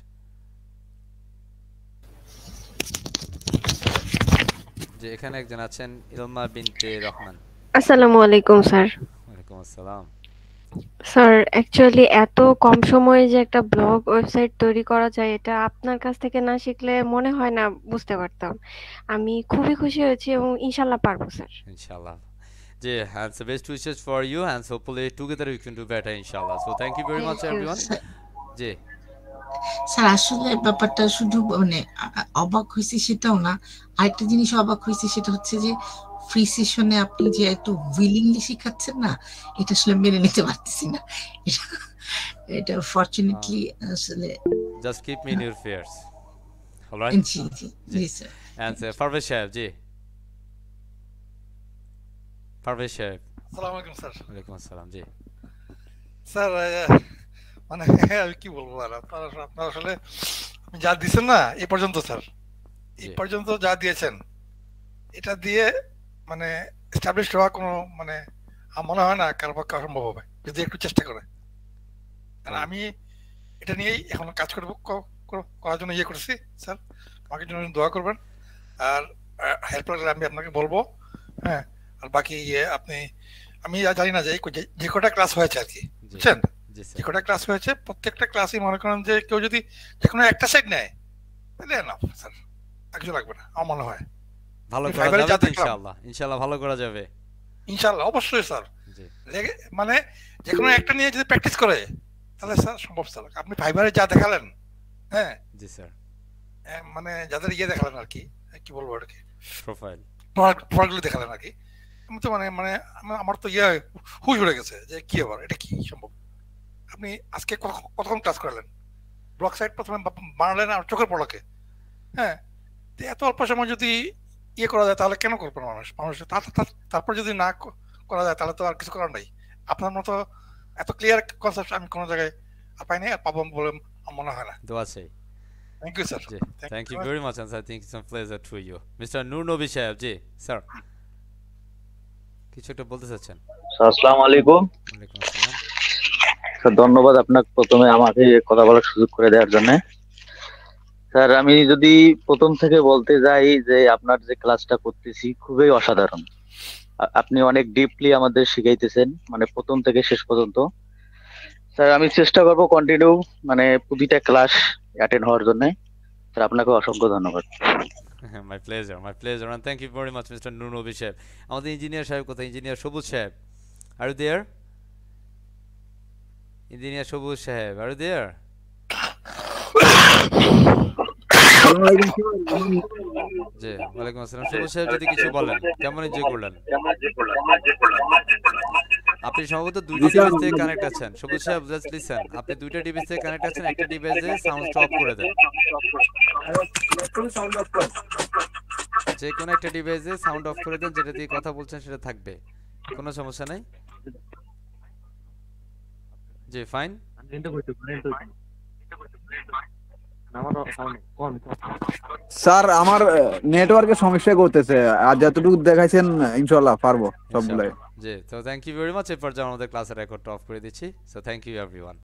যে এখানে একজন আছেন, ইলমা বিনতে রহমান। আসসালামু আলাইকুম স্যার। ওয়ালাইকুম আসসালাম। স্যার অ্যাকচুয়ালি এত কম সময়ে যে একটা ব্লগ ওয়েবসাইট তৈরি করা যায় এটা আপনার কাছ থেকে না শিখলে মনে হয় না বুঝতে পারতাম। আমি খুবই খুশি হয়েছি এবং ইনশাল্লাহ পারবো স্যার। ইনশাআল্লাহ। জি, and the best wishes for you and hopefully together we can do better inshallah. So thank you very much thank you everyone. Sir. জি, স্যার আসলে ব্যাপারটা শুধু মানে অবাক হয়েছি সেটাও না, আরেকটা জিনিস অবাক হয়েছে সেটা হচ্ছে যে ফ্রি সেশনে আপনি যে এত উইলিংলি শেখাচ্ছেন না, এটা আসলে মেনে নিতে পারতেছি না। এটা এটা uh, ফরচুনেটলি আসলে just keep me in your fears. All right? G G G, G sir. and Parvez Shahab, G, Parvez Shahab. আসসালামু আলাইকুম স্যার। ওয়ালাইকুম আসসালাম। জি, স্যার মানে আমি কি বলবো আর আপনার আসলে আপনি যা দিচ্ছেন না এই পর্যন্ত স্যার, এই জি, পর্যন্ত যা দিয়েছেন এটা দিয়ে মানে এস্টাবলিশ হওয়া কোনো মানে আমার মনে হয় না কারো পক্ষে অসম্ভব হবে যদি একটু চেষ্টা করে। কারণ thank আমি এটা নিয়েই এখন কাজ করবো করার জন্য ইয়ে করছি স্যার, আমাকে জন্য দোয়া করবেন। আর হেল্প লাগলে আমি আপনাকে বলবো। হ্যাঁ, আর বাকি ইয়ে আপনি আমি জানি না যে যে কটা ক্লাস হয়েছে আর কি, জি, বুঝছেন, জি যে স্যার। কটা ক্লাস হয়েছে প্রত্যেকটা ক্লাসই মনে করেন যে কেউ যদি যে কোনো একটা সাইড নেয় তাহলে না স্যার আর কিছু লাগবে না আমার মনে হয়। ভালো আমি করা ফাইবারে যাবে যা তো দেখলাম ইনশাআল্লাহ, ইনশাআল্লাহ ভালো করা যাবে। ইনশাল্লাহ অবশ্যই স্যার, জি, মানে যে কোনো একটা নিয়ে যদি প্র্যাকটিস করে তাহলে স্যার সম্ভব স্যার। আপনি ফাইবারে যা দেখালেন, হ্যাঁ, জি স্যার। মানে যাদের ইয়ে দেখালেন আর কি, কি বলবো ওটাকে, প্রোফাইল। প্রোডাক্টগুলো দেখালেন আর কি, আমি তো মানে মানে আমার তো ইয়ে হুশ উড়ে গেছে যে কি আবার এটা কি সম্ভব। আপনি আজকে কতক্ষণ ক্লাস করালেন, ব্লক সাইট প্রথমে বানালেন আর চোখের পলকে, হ্যাঁ, তো এত অল্প সময় যদি ইয়ে করা যায় তাহলে কেন করবে মানুষ তারপর যদি না করা যায় তাহলে তো আর কিছু করার নাই। আপনার মতো এত ক্লিয়ার কনসেপ্ট আমি কোনো জায়গায় পাই নাই আর পাবো বলে আমার মনে হয় না। দোয়া চাই। থ্যাংক ইউ স্যার, জি, thank thank you. you very much and I think it's a pleasure to you. Mr. Nur Nobi Shahab, G sir কিছু একটা বলতে চাচ্ছেন? আসসালামু আলাইকুম ওয়ালাইকুম আসসালাম। স্যার, ধন্যবাদ আপনাকে প্রথমে আমাকে কথা বলার সুযোগ করে দেওয়ার জন্য। স্যার, আমি যদি প্রথম থেকে বলতে যাই যে আপনার যে ক্লাসটা করতেছি খুবই অসাধারণ। আপনি অনেক ডিপলি আমাদের শিখাইতেছেন, মানে প্রথম থেকে শেষ পর্যন্ত। স্যার, আমি চেষ্টা করবো কন্টিনিউ মানে প্রতিটা ক্লাস অ্যাটেন্ড হওয়ার জন্য। স্যার, আপনাকে অসংখ্য ধন্যবাদ। My pleasure, my pleasure, and thank you very much, Mr. Nur Nobi Shahab. আমাদের ইঞ্জিনিয়ার সাহেব কোথায়? ইঞ্জিনিয়ার সবুজ সাহেব, আর ইউ দেয়ার? ইঞ্জিনিয়ার সবুজ সাহেব, আর ইউ দেয়ার? জি, ওয়ালাইকুম আসসালাম। সবুজ সাহেব যদি কিছু বলেন, কেমন এনজয় করলেন? আপনি সম্ভবত জি দুইটা স্যার ডিভাইস থেকে কানেক্ট আছেন। সবুজ সাহেব জাস্ট লিসেন, আপনি দুইটা ডিভাইস থেকে কানেক্ট আছেন, একটা ডিভাইসে সাউন্ড স্টপ করে দেন। যে কোনো একটা ডিভাইসে সাউন্ড অফ করে দেন, যেটা দিয়ে কথা বলছেন সেটা থাকবে, কোনো সমস্যা নাই। জি ফাইন। স্যার আমার নেটওয়ার্কের সমস্যা করতেছে, আর যতটুকু দেখাইছেন ইনশাআল্লাহ পারবো সবগুলাই। জি, তো থ্যাংক ইউ ভেরি মাচ। এরপর যে আমাদের ক্লাসের রেকর্ডটা অফ করে দিচ্ছি। So thank you everyone.